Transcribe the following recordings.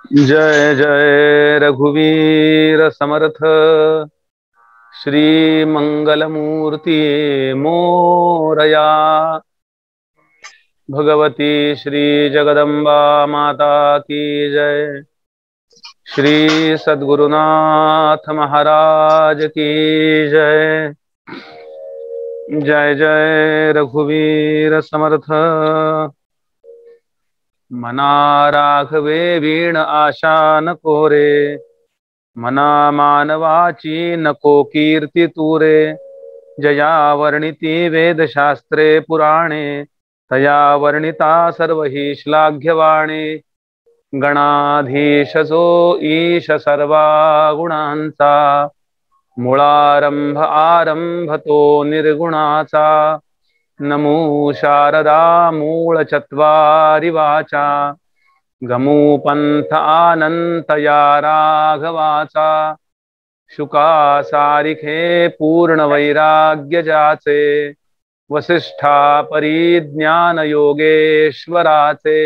जय जय रघुवीर समर्थ श्री मंगलमूर्ति मोरया। भगवती श्री जगदम्बा माता की जय। श्री सद्गुरुनाथ महाराज की जय। जय जय रघुवीर समर्थ। मना राघवे वीण आशा न कोरे, मना मानवाची नको कीर्ती तुरे। जया वर्णिती वेदशास्त्रे पुराणे, तया वर्णिता सर्व ही श्लाघ्यवाणे। गणाधीश जो ईश सर्वा गुणांचा, मुळारंभ आरंभ तो निर्गुणाचा। नमो शारदा मूळ चत्वारि वाचा, गमू पंथ अनंत या राघवाचा। शुका सारिखे पूर्ण वैराग्य जाचे, वसिष्ठा परिज्ञान योगेश्वराचे।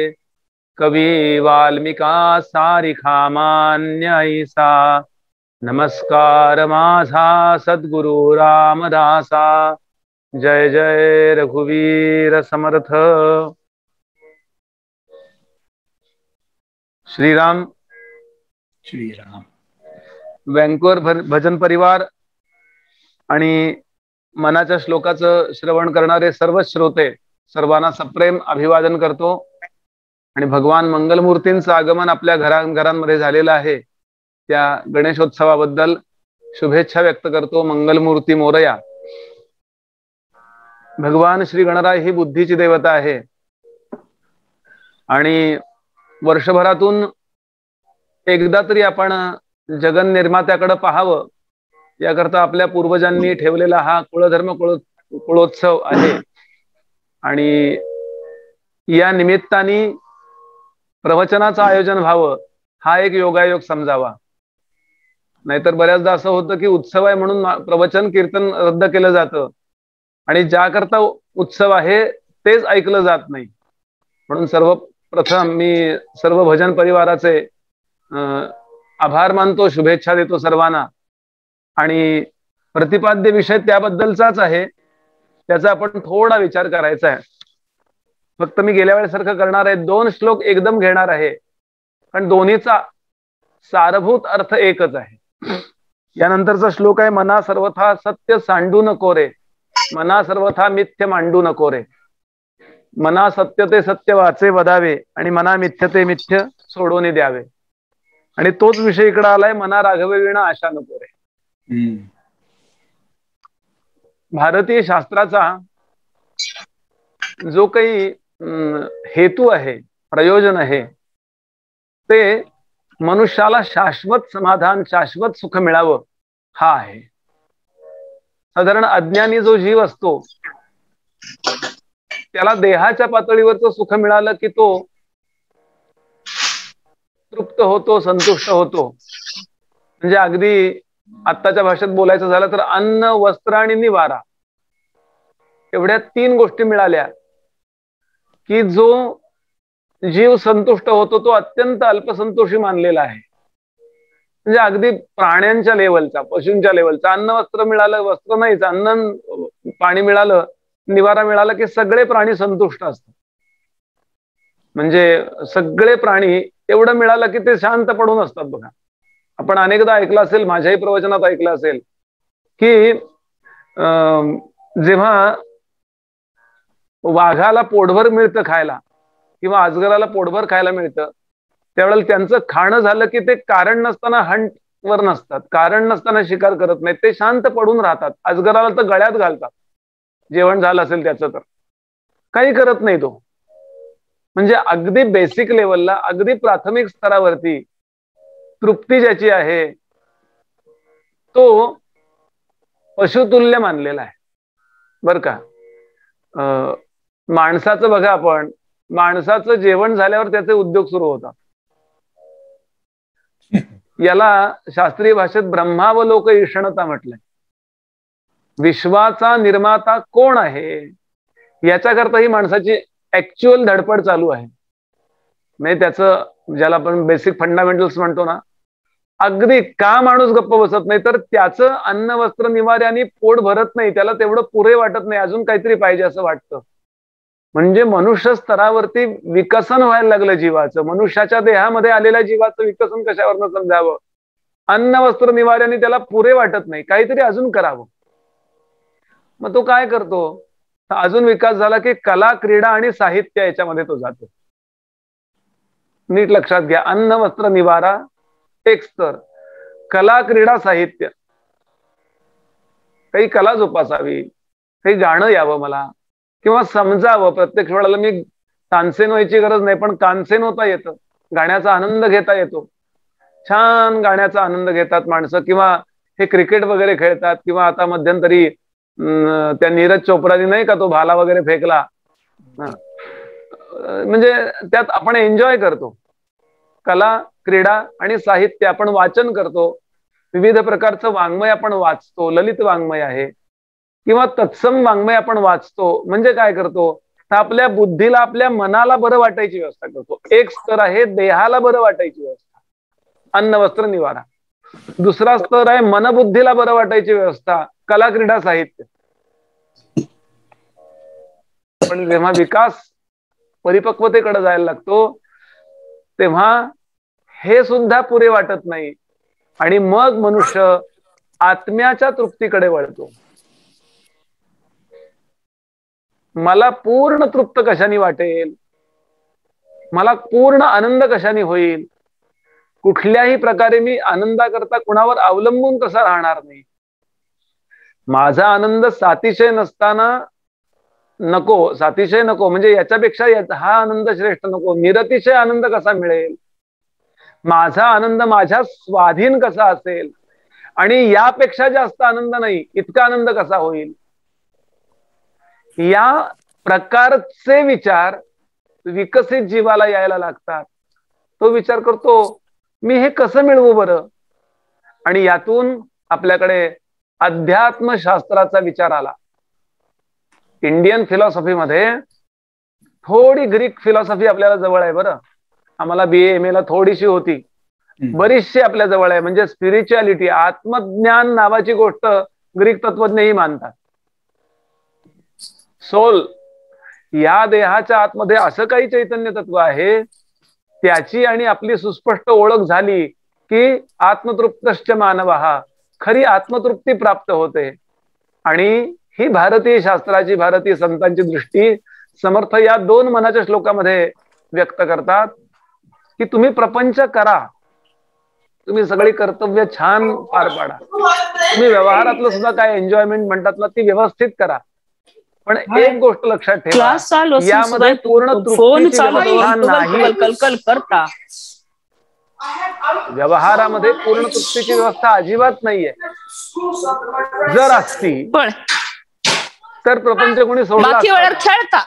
कवी वाल्मिका सारिखा मान्य ऐसा, नमस्कार माझा सद्गुरु रामदासा। जय जय रघुवीर समर्थ। श्रीराम श्रीराम। वँकोवर भजन परिवार आणि मनाच्या श्लोकाचं श्रवण करणारे सर्व श्रोते सर्वांना सप्रेम अभिवादन करतो। आणि भगवान मंगलमूर्तींचं आगमन आपल्या घरांमध्ये झालेलं आहे, त्या गणेशोत्सवाबद्दल शुभेच्छा व्यक्त करतो। मंगलमूर्ती मोरया। भगवान श्री गणराय ही बुद्धीची देवता आहे आणि वर्षभरातून एकदा तरी आपण जगन निर्मात्याकडे पाहावं याकरता आपल्या पूर्वजांनी ठेवलेला हा कुळधर्म कुळोत्सव आहे। आणि या निमित्ताने प्रवचनाचं आयोजन व्हावं हा एक योगायोग समजावा। नाहीतर बऱ्याचदा असं होतं की उत्सव आहे म्हणून प्रवचन कीर्तन रद्द केलं जातं आणि ज्याकरता उत्सव आहे तेच ऐकलं जात नाही। म्हणून सर्वप्रथम मी सर्व भजन परिवाराचे आभार मानतो, शुभेच्छा देतो सर्वांना। आणि प्रतिपाद्य विषय त्याबद्दलचाच आहे, त्याचा आपण थोडा विचार करायचा आहे। फक्त मी गेल्या वेळेसारखं करणार आहे, 2 श्लोक एकदम घेणार आहे, पण दोन्हीचा सारभूत अर्थ एकच आहे। यानंतरचा श्लोक आहे, मना सर्वथा सत्य सांडू नको रे, मना सर्वथा मिथ्य मांडू नको रे। मना सत्य ते सत्य वाचे वदावे, आणि मना मिथ्य ते मिथ्य सोडून द्यावे। आणि तोच विषय इकडे आलाय, मना राघवे वीणा आशा नको रे। भारतीय शास्त्राचा जो काही हेतू आहे, प्रयोजन आहे, ते मनुष्याला शाश्वत समाधान शाश्वत सुख मिळावं हा आहे। साधारण अज्ञानी जो जीव असतो त्याला देहाच्या पातळीवरचं सुख मिळालं की तो तृप्त होतो, संतुष्ट होतो। म्हणजे अगदी आत्ताच्या भाषेत बोलायचं झालं तर अन्न, वस्त्र आणि निवारा एवढ्या 3 गोष्टी मिळाल्या की जो जीव संतुष्ट होतो तो अत्यंत अल्पसंतोषी मानलेला आहे। म्हणजे अगदी प्राण्यांच्या लेवलचा, पशूंच्या लेवलचा। अन्न वस्त्र मिळालं, वस्त्र नाहीच, अन्न पाणी मिळालं, निवारा मिळाला की सगळे प्राणी संतुष्ट असतात। म्हणजे सगळे प्राणी एवढं मिळालं की ते शांत पडून असतात। बघा, आपण अनेकदा ऐकलं असेल, माझ्याही प्रवचनात ऐकलं असेल की जेव्हा वाघाला पोटभर मिळतं खायला किंवा अजगराला पोटभर खायला मिळतं, त्यावेळेला त्यांचं खाणं झालं की ते कारण नसताना हंट वर नसतात, कारण नसताना शिकार करत नाहीत, ते शांत पडून राहतात। अजगराला तर गळ्यात घालतात, जेवण झालं असेल त्याचं तर काही करत नाही तो। म्हणजे अगदी बेसिक लेवलला, अगदी प्राथमिक स्तरावरती तृप्ती ज्याची आहे तो पशुतुल्य मानलेला आहे बर का। माणसाचं बघा, आपण माणसाचं जेवण झाल्यावर त्याचे उद्योग सुरू होतात। याला शास्त्रीय भाषेत ब्रह्मावलोकईषणता म्हटलंय। विश्वाचा निर्माता कोण आहे याच्याकरता ही माणसाची ऍक्च्युअल धडपड चालू आहे। म्हणजे त्याचं ज्याला आपण बेसिक फंडामेंटल्स म्हणतो ना, अगदी का माणूस गप्प बसत नाही, तर त्याचं अन्न वस्त्र निवाऱ्याने पोट भरत नाही, त्याला तेवढं पुरे वाटत नाही, अजून काहीतरी पाहिजे असं वाटतं. म्हणजे मनुष्य स्तरावरती विकसन व्हायला लागलं जीवाचं. मनुष्याच्या देहामध्ये आलेल्या जीवाचं विकसन कशावरनं समजावं? अन्न वस्त्र निवाऱ्याने त्याला पुरे वाटत नाही, काहीतरी अजून करावं. मग तो काय करतो? अजून विकास झाला की कला, क्रीडा आणि साहित्य याच्यामध्ये तो जातो. नीट लक्षात घ्या, अन्न वस्त्र निवारा एक स्तर, कला, क्रीडा, साहित्य. काही कला जोपासावी, काही गाणं यावं मला, किंवा समजावं. प्रत्येक वेळेला मी तानसेन व्हायची गरज नाही, पण कानसेन होता येतं, गाण्याचा आनंद घेता येतो. छान गाण्याचा आनंद घेतात माणसं, किंवा हे क्रिकेट वगैरे खेळतात, किंवा आता मध्यंतरी त्या नीरज चोप्राने नाही का तो भाला वगैरे फेकला, म्हणजे त्यात आपण एन्जॉय करतो. कला, क्रीडा आणि साहित्य. आपण वाचन करतो, विविध प्रकारचं वाङ्मय आपण वाचतो, ललित वाङ्मय आहे किंवा तत्सम वाङ्मय आपण वाचतो. म्हणजे काय करतो? तर आपल्या बुद्धीला, आपल्या मनाला बरं वाटायची व्यवस्था करतो. एक स्तर आहे देहाला बरं वाटायची व्यवस्था, अन्न वस्त्र निवारा. दुसरा स्तर आहे मनबुद्धीला बरं वाटायची व्यवस्था, कला, क्रीडा, साहित्य. पण जेव्हा विकास परिपक्वतेकडे जायला लागतो तेव्हा हे सुद्धा पुरे वाटत नाही, आणि मग मनुष्य आत्म्याच्या तृप्तीकडे वळतो. मला पूर्ण तृप्त कशाने वाटेल, मला पूर्ण आनंद कशाने होईल, कुठल्याही प्रकारे मी आनंदाकरता कुणावर अवलंबून कसा राहणार नाही. माझा आनंद सातिशय नसताना नको, सातिशय नको, म्हणजे याच्यापेक्षा हा आनंद श्रेष्ठ नको, निरतिशय आनंद कसा मिळेल, माझा आनंद माझ्या स्वाधीन कसा असेल, आणि यापेक्षा जास्त आनंद नाही इतका आनंद कसा होईल, या प्रकारचे विचार विकसित जीवाला यायला लागतात. तो विचार करतो, मी हे कसं मिळवू बरं, आणि यातून आपल्याकडे अध्यात्मशास्त्राचा विचार आला. इंडियन फिलॉसॉफीमध्ये थोडी ग्रीक फिलॉसॉफी आपल्याला जवळ आहे बरं. आम्हाला BA MA ला थोडीशी होती, बरीचशी आपल्या जवळ आहे. म्हणजे स्पिरिच्युअलिटी, आत्मज्ञान नावाची गोष्ट ग्रीक तत्वज्ञही मानतात. सोल, या देहाच्या आतमध्ये असं काही चैतन्य तत्व आहे, त्याची आणि आपली सुस्पष्ट ओळख झाली की आत्मतृप्तश्च मानवः, खरी आत्मतृप्ती प्राप्त होते. आणि ही भारतीय शास्त्राची, भारतीय संतांची दृष्टी समर्थ या 2 मनाच्या श्लोकामध्ये व्यक्त करतात की तुम्ही प्रपंच करा, तुम्ही सगळी कर्तव्य छान पार पाडा, तुम्ही व्यवहारातलं सुद्धा काय एन्जॉयमेंट म्हणतात ना ती व्यवस्थित करा, पण एक गोष्ट लक्षात ठेवा, यामध्ये पूर्ण तृप्तीची व्यवस्था नाही. व्यवहारामध्ये पूर्ण तृप्तीची व्यवस्था अजिबात नाहीये. जर असती तर प्रपंच कोणी सोडला खेळता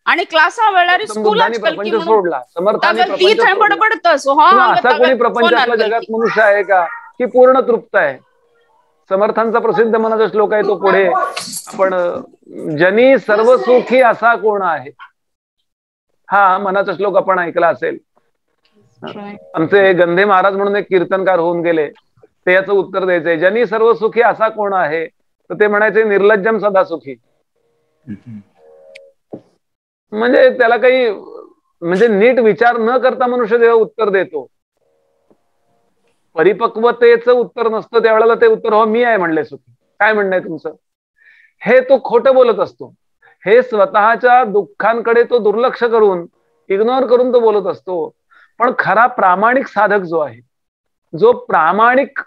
आणि क्लास प्रपंच सोडला, समर्थाने असा कोणी प्रपंचातला जगात मनुष्य आहे का की पूर्ण तृप्त आहे? समर्थांचा प्रसिद्ध मनाचा श्लोक आहे तो पुढे आपण, जनी सर्व सुखी असा कोण आहे, हा मनाचा श्लोक आपण ऐकला असेल. आमचे गंधे महाराज म्हणून एक कीर्तनकार होऊन गेले, ते याचं उत्तर द्यायचंय, जनी सर्व सुखी असा कोण आहे, तर ते म्हणायचे निर्लज्जम सदा सुखी. म्हणजे त्याला काही, म्हणजे नीट विचार न करता मनुष्य जेव्हा उत्तर देतो, परिपक्वतेचं उत्तर नसतं त्यावेळेला ते उत्तर हो मी आहे म्हणले सुखी, काय म्हणणं आहे तुमचं, हे तो खोटं बोलत असतो. हे स्वतःच्या दुःखांकडे तो दुर्लक्ष करून, इग्नोर करून तो बोलत असतो. पण खरा प्रामाणिक साधक जो आहे, जो प्रामाणिक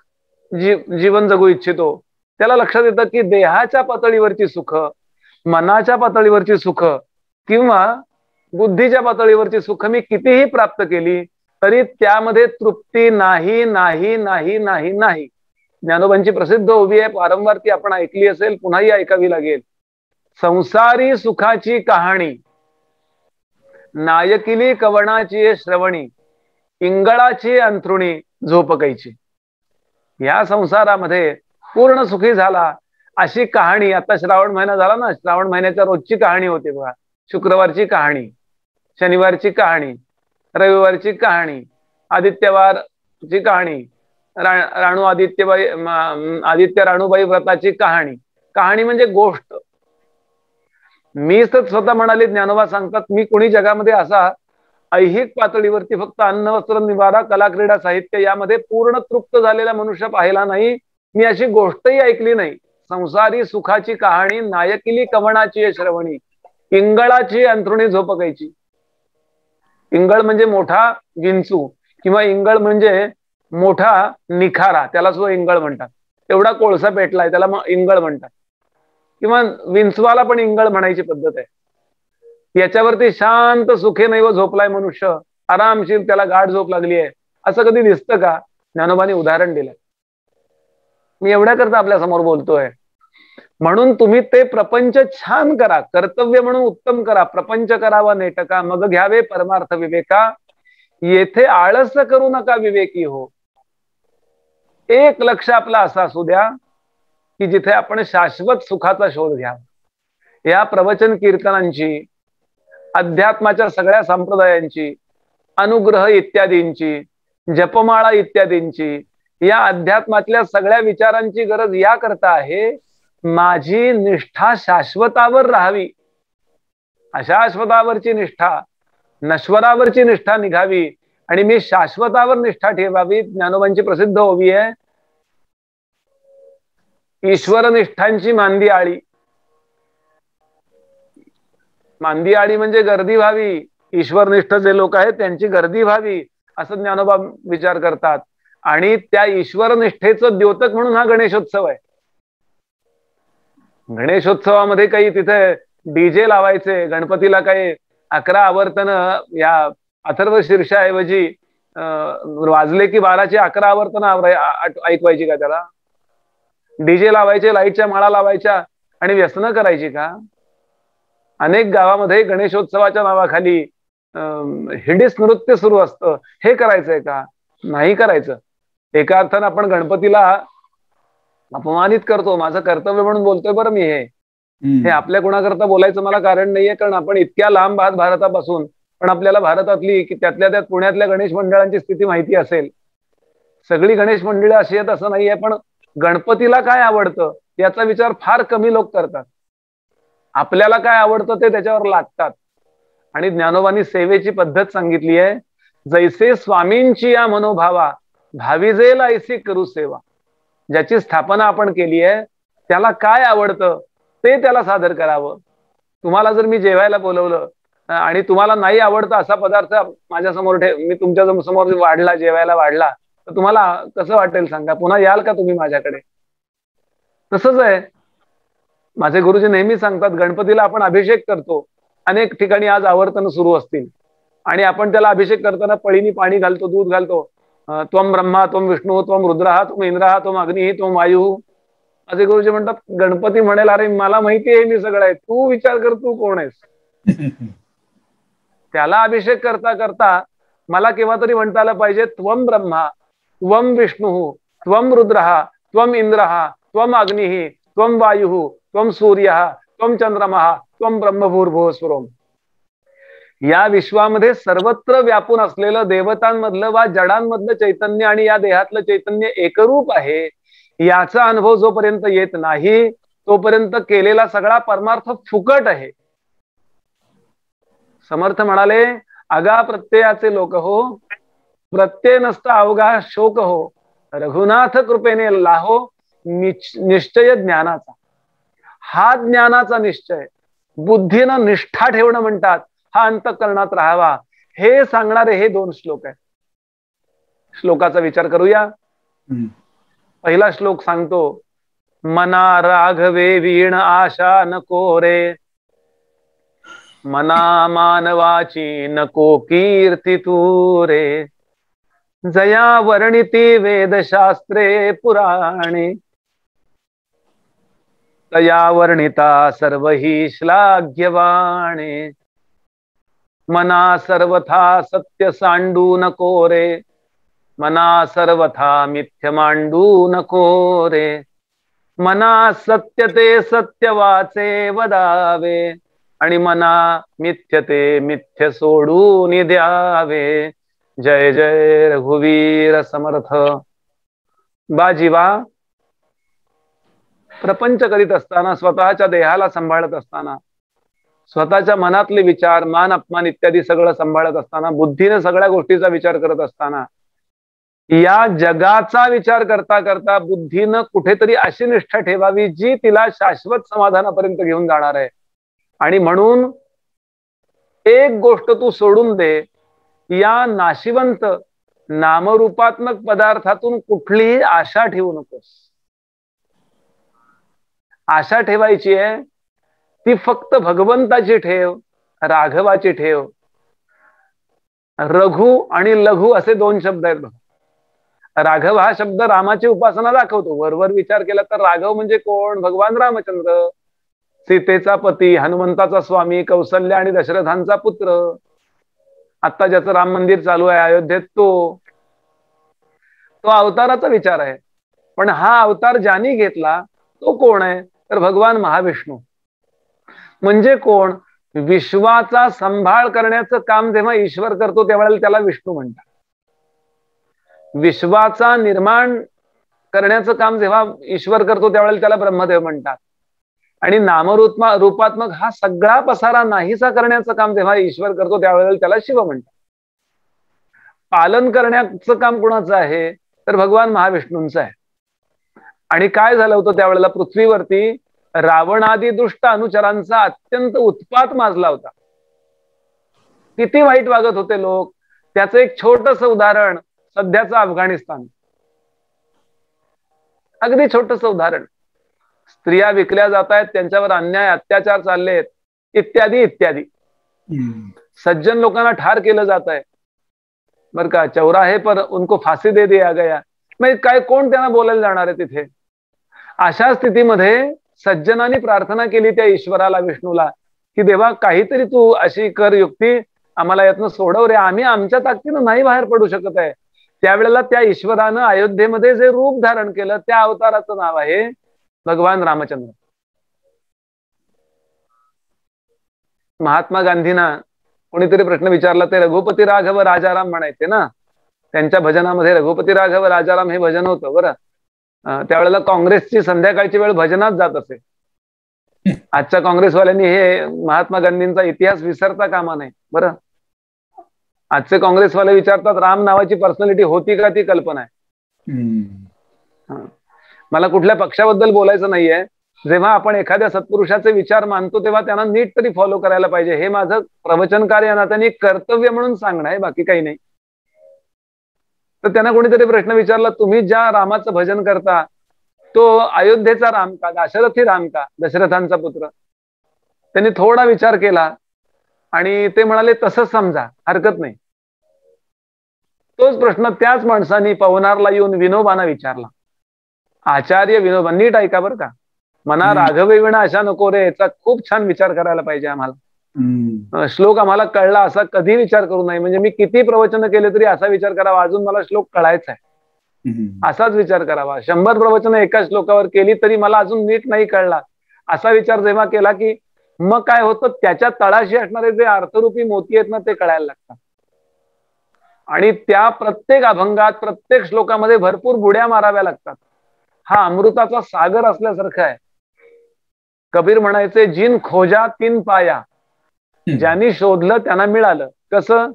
जीवन जगू इच्छितो, त्याला लक्षात येतं की देहाच्या पातळीवरची सुख, मनाच्या पातळीवरची सुख किंवा बुद्धीच्या पातळीवरची सुख मी कितीही प्राप्त केली तरी त्यामध्ये तृप्ती नाही नाही नाही नाही नाही. ज्ञानोबांची प्रसिद्ध ओवी आहे, वारंवार ती आपण ऐकली असेल, पुन्हाही ऐकावी लागेल. संसारी सुखाची कहाणी नायकिली कवणाची श्रवणी, इंगळाची अंथरुणी झोपकायची. या संसारामध्ये पूर्ण सुखी झाला अशी कहाणी, आता श्रावण महिना झाला ना, श्रावण महिन्याच्या रोजची कहाणी होती बघा, शुक्रवारची कहाणी, शनिवारची कहाणी, रविवारची कहाणी, आदित्यवारची कहाणी, राणू आदित्य राणूबाई व्रताची कहाणी. कहाणी म्हणजे गोष्ट. मी तर स्वतः म्हणाले, ज्ञानोबा सांगतात, मी कोणी जगामध्ये असा ऐहिक पातळीवरती फक्त अन्न वस्त्र निवारा कला क्रीडा साहित्य यामध्ये पूर्ण तृप्त झालेला मनुष्य पाहिला नाही. मी अशी गोष्टही ऐकली नाही. संसारी सुखाची कहाणी, नायकिली कवणाची श्रवणी, इंगळाची अंथरुणी झोपकायची. इंगळ म्हणजे मोठा विंचू किंवा इंगळ म्हणजे मोठा निखारा, त्याला सुद्धा इंगळ म्हणतात. एवढा कोळसा पेटलाय त्याला मग इंगळ म्हणतात. किंवा विंचवाला पण इंगळ म्हणायची पद्धत आहे. याच्यावरती शांत सुखे नैव झोपलाय मनुष्य, आरामशीर त्याला गाढ झोप लागली आहे, असं कधी दिसतं का? ज्ञानोबांनी उदाहरण दिलं. मी एवढ्या करता आपल्या समोर बोलतोय. म्हणून तुम्ही ते प्रपंच छान करा, कर्तव्य म्हणून उत्तम करा. प्रपंच करावा नेटका, मग घ्यावे परमार्थ विवेका. येथे आळस करू नका विवेकी हो. एक लक्ष आपला असा असू द्या की जिथे आपण शाश्वत सुखाचा शोध घ्या. या प्रवचन कीर्तनांची, अध्यात्माच्या सगळ्या संप्रदायांची, अनुग्रह इत्यादींची, जपमाळा इत्यादींची, या अध्यात्मातल्या सगळ्या विचारांची गरज या करता आहे, माझी निष्ठा शाश्वतावर राहावी. अशाश्वतावरची निष्ठा, नश्वरावरची निष्ठा निघावी आणि मी शाश्वतावर निष्ठा ठेवावी. ज्ञानोबांची प्रसिद्ध ओवी आहे, ईश्वर निष्ठांची मांदी आळी. मांदी आळी म्हणजे गर्दी व्हावी. ईश्वरनिष्ठ जे लोक आहेत त्यांची गर्दी व्हावी असं ज्ञानोबा विचार करतात. आणि त्या ईश्वरनिष्ठेचं द्योतक म्हणून हा गणेशोत्सव आहे. गणेशोत्सवामध्ये काही तिथे डीजे लावायचे, गणपतीला काही 11 आवर्तन या अथर्व शीर्षाऐवजी वाजले की 12ची 11 आवर्तन ऐकवायची का? त्याला डीजे लावायचे, लाईटच्या माळा लावायच्या आणि व्यसनं करायची का? अनेक गावामध्ये गणेशोत्सवाच्या नावाखाली हिंडीस नृत्य सुरू असतं. हे करायचंय का? नाही करायचं. एका अर्थानं आपण गणपतीला अपमानित करतो. माझं कर्तव्य म्हणून बोलतोय बरं मी. हे आपल्या गुणाकरता बोलायचं मला कारण नाहीये, कारण आपण इतक्या लांब आहात भारतापासून, पण आपल्याला भारतातली की त्यातल्या त्यात पुण्यातल्या गणेश मंडळांची स्थिती माहिती असेल. सगळी गणेश मंडळं अशी आहेत असं नाहीये, पण गणपतीला काय आवडतं याचा विचार फार कमी लोक करतात. आपल्याला काय आवडतं ते त्याच्यावर लागतात. आणि ज्ञानोबांनी सेवेची पद्धत सांगितली आहे, जैसे स्वामींची या मनोभावा, भाविजेल ऐसी करू सेवा. ज्याची स्थापना आपण केली आहे त्याला काय आवडतं ते त्याला सादर करावं. तुम्हाला जर मी जेवायला बोलवलं आणि तुम्हाला नाही आवडतं असा पदार्थ माझ्या समोर मी तुमच्या समोर वाढला, जेवायला वाढला, तर तुम्हाला कसं वाटेल सांगा? पुन्हा याल का तुम्ही माझ्याकडे? तसंच आहे. माझे गुरुजी नेहमी सांगतात, गणपतीला आपण अभिषेक करतो. अनेक ठिकाणी आज आवर्तन सुरू असतील आणि आपण त्याला अभिषेक करताना पळीनी पाणी घालतो, दूध घालतो. त्वम ब्रह्मा, त्वम विष्णू, त्वम रुद्रहा, त्वम इंद्रहा, त्वम अग्नी, त्वम वायू. माझे गुरुजी म्हणतात, गणपती म्हणेल, अरे मला माहिती आहे मी सगळं आहे, तू विचार कर तू कोण आहेस. त्याला अभिषेक करता करता मला केव्हा तरी म्हणता आलं पाहिजे, त्वम ब्रह्मा, त्वम विष्णू, त्वम रुद्रहा, त्वम इंद्रहा, त्वम अग्निः, त्वम वायुः, त्वम सूर्यः, त्वम चंद्रमः, त्वम ब्रह्मभूर्भुवः स्वरम्. या विश्वामध्ये सर्वत्र व्यापून असलेलं देवतांमधलं वा जडांमधलं चैतन्य आणि या देहातलं चैतन्य एकरूप आहे, याचा अनुभव जोपर्यंत येत नाही तोपर्यंत केलेला सगळा परमार्थ फुकट आहे. समर्थ म्हणाले, अगा प्रत्ययाचे लोक हो, प्रत्यय नसता अवघा शोक हो, रघुनाथ कृपेने लाहो निश्चय ज्ञानाचा. हा ज्ञानाचा निश्चय, बुद्धीनं निष्ठा ठेवणं म्हणतात, हा अंतःकरणात राहावा, हे सांगणारे हे 2 श्लोक आहेत. श्लोकाचा विचार करूया. पहिला श्लोक सांगतो, मना राघवे वीण आशा नको रे, मना मानवाची नको कीर्ती तू रे, जया वर्णिती वेदशास्त्रे पुराणे, तया वर्णिता सर्व ही श्लाघ्यवाणे, मना सर्वथा सत्य सांडू नको रे, मना सर्वथा मिथ्य मांडू नको रे, मना सत्य ते सत्य वाचे वदावे, आणि मना मिथ्य ते मिथ्य सोडून द्यावे. जय जय रघुवीर समर्थ. जीवा, प्रपंच करीत असताना, स्वतःच्या देहाला सांभाळत असताना, स्वतःच्या मनातले विचार, मान अपमान इत्यादी सगळं सांभाळत असताना, बुद्धीने सगळ्या गोष्टीचा विचार करत असताना, या जगाचा विचार करता करता बुद्धीनं कुठेतरी अशी निष्ठा ठेवावी जी तिला शाश्वत समाधानापर्यंत घेऊन जाणार आहे. आणि म्हणून एक गोष्ट तू सोडून दे, या नाशिवंत नामरूपात्मक पदार्थातून कुठलीही आशा ठेवू नकोस. आशा ठेवायची आहे ती फक्त भगवंताची ठेव, राघवाची ठेव. रघु आणि लघु असे दोन शब्द आहेत बघा. राघव हा शब्द रामाची उपासना दाखवतो. वरवर विचार केला तर राघव म्हणजे कोण? भगवान रामचंद्र, सीतेचा पती, हनुमंताचा स्वामी, कौसल्य आणि दशरथांचा पुत्र. आता ज्याचं राम मंदिर चालू आहे अयोध्येत, तो अवताराचा विचार आहे. पण हा अवतार ज्याने घेतला तो कोण आहे? तर भगवान महाविष्णू. म्हणजे कोण? विश्वाचा सांभाळ करण्याचं काम जेव्हा ईश्वर करतो त्यावेळेला त्याला विष्णू म्हणतात. विश्वाचा निर्माण करण्याचं काम जेव्हा ईश्वर करतो त्यावेळेला त्याला ब्रह्मदेव म्हणतात. आणि रूपात्मक हा सगळा पसारा नाहीसा करण्याचं काम जेव्हा ईश्वर करतो त्यावेळेला त्याला शिव म्हणतात. पालन करण्याचं काम कुणाचं आहे? तर भगवान महाविष्णूंचं आहे. आणि काय झालं होतं त्यावेळेला? पृथ्वीवरती रावणादी दुष्ट अनुचरांचा अत्यंत उत्पात माजला होता. किती वाईट वागत होते लोक. त्याचं एक छोटस उदाहरण सध्याचं अफगाणिस्तान. अगदी छोटस उदाहरण. स्त्रिया विकल्या जात आहेत, त्यांच्यावर अन्याय अत्याचार चाललेत, इत्यादी इत्यादी. सज्जन लोकांना ठार केलं जात आहे बर का. चौराहे पर उनको फाशी दे दिया गया. मग काय, कोण त्यांना बोलायला जाणार आहे तिथे? अशा स्थितीमध्ये सज्जनांनी प्रार्थना केली त्या ईश्वराला, विष्णूला, की देवा काहीतरी तू अशी कर युक्ती, आम्हाला यातनं सोडव रे, आम्ही आमच्या ताकदीनं नाही बाहेर पडू शकत आहे. त्यावेळेला त्या ईश्वरानं अयोध्येमध्ये जे रूप धारण केलं त्या अवताराचं नाव आहे भगवान रामचंद्र. महात्मा गांधींना कोणीतरी प्रश्न विचारला, ते रघुपती राघव राजाराम म्हणायचे ना. त्यांच्या भजनामध्ये रघुपती राघव राजाराम हे भजन होतं बरं. त्यावेळेला काँग्रेसची संध्याकाळची वेळ भजनात जात असे. आजच्या काँग्रेसवाल्यांनी हे महात्मा गांधींचा इतिहास विसरता कामा नये बरं. आजचे काँग्रेसवाले विचारतात राम नावाची पर्सनॅलिटी होती का? ती कल्पना आहे. मला कुठल्या पक्षाबद्दल बोलायचं नाहीये. जेव्हा आपण एखाद्या सत्पुरुषाचे विचार मानतो तेव्हा त्यांना नीट तरी फॉलो करायला पाहिजे. हे माझं प्रवचन कार्य नात्याने कर्तव्य म्हणून सांगणं आहे, बाकी काही नाही. तर त्यांना कोणीतरी प्रश्न विचारला, तुम्ही ज्या रामाचं भजन करता तो अयोध्येचा राम का, दाशरथी राम का, दशरथांचा पुत्र? त्यांनी थोडा विचार केला आणि ते म्हणाले तसंच समजा, हरकत नाही. तोच प्रश्न त्याच माणसाने पवनारला येऊन विनोबांना विचारला. आचार्य विनोबा, नीट ऐका बरं का, मना राघवे विना अशा नको रे, याचा खूप छान विचार करायला पाहिजे आम्हाला. श्लोक आम्हाला कळला असा कधी विचार करू नये. म्हणजे मी किती प्रवचन केले तरी असा विचार करावा, अजून मला श्लोक कळायचा आहे असाच विचार करावा. 100 प्रवचन एका श्लोकावर केली तरी मला अजून नीट नाही कळला असा विचार जेव्हा केला की मग काय होतं, त्याच्या तळाशी असणारे जे अर्थरूपी मोती आहेत ना ते कळायला लागतात. आणि त्या प्रत्येक अभंगात, प्रत्येक श्लोकामध्ये भरपूर बुड्या माराव्या लागतात. हा अमृताचा सागर असल्यासारखा आहे. कबीर म्हणायचे, जिन खोजा तीन पाया, ज्यांनी शोधलं त्यांना मिळालं. कसं?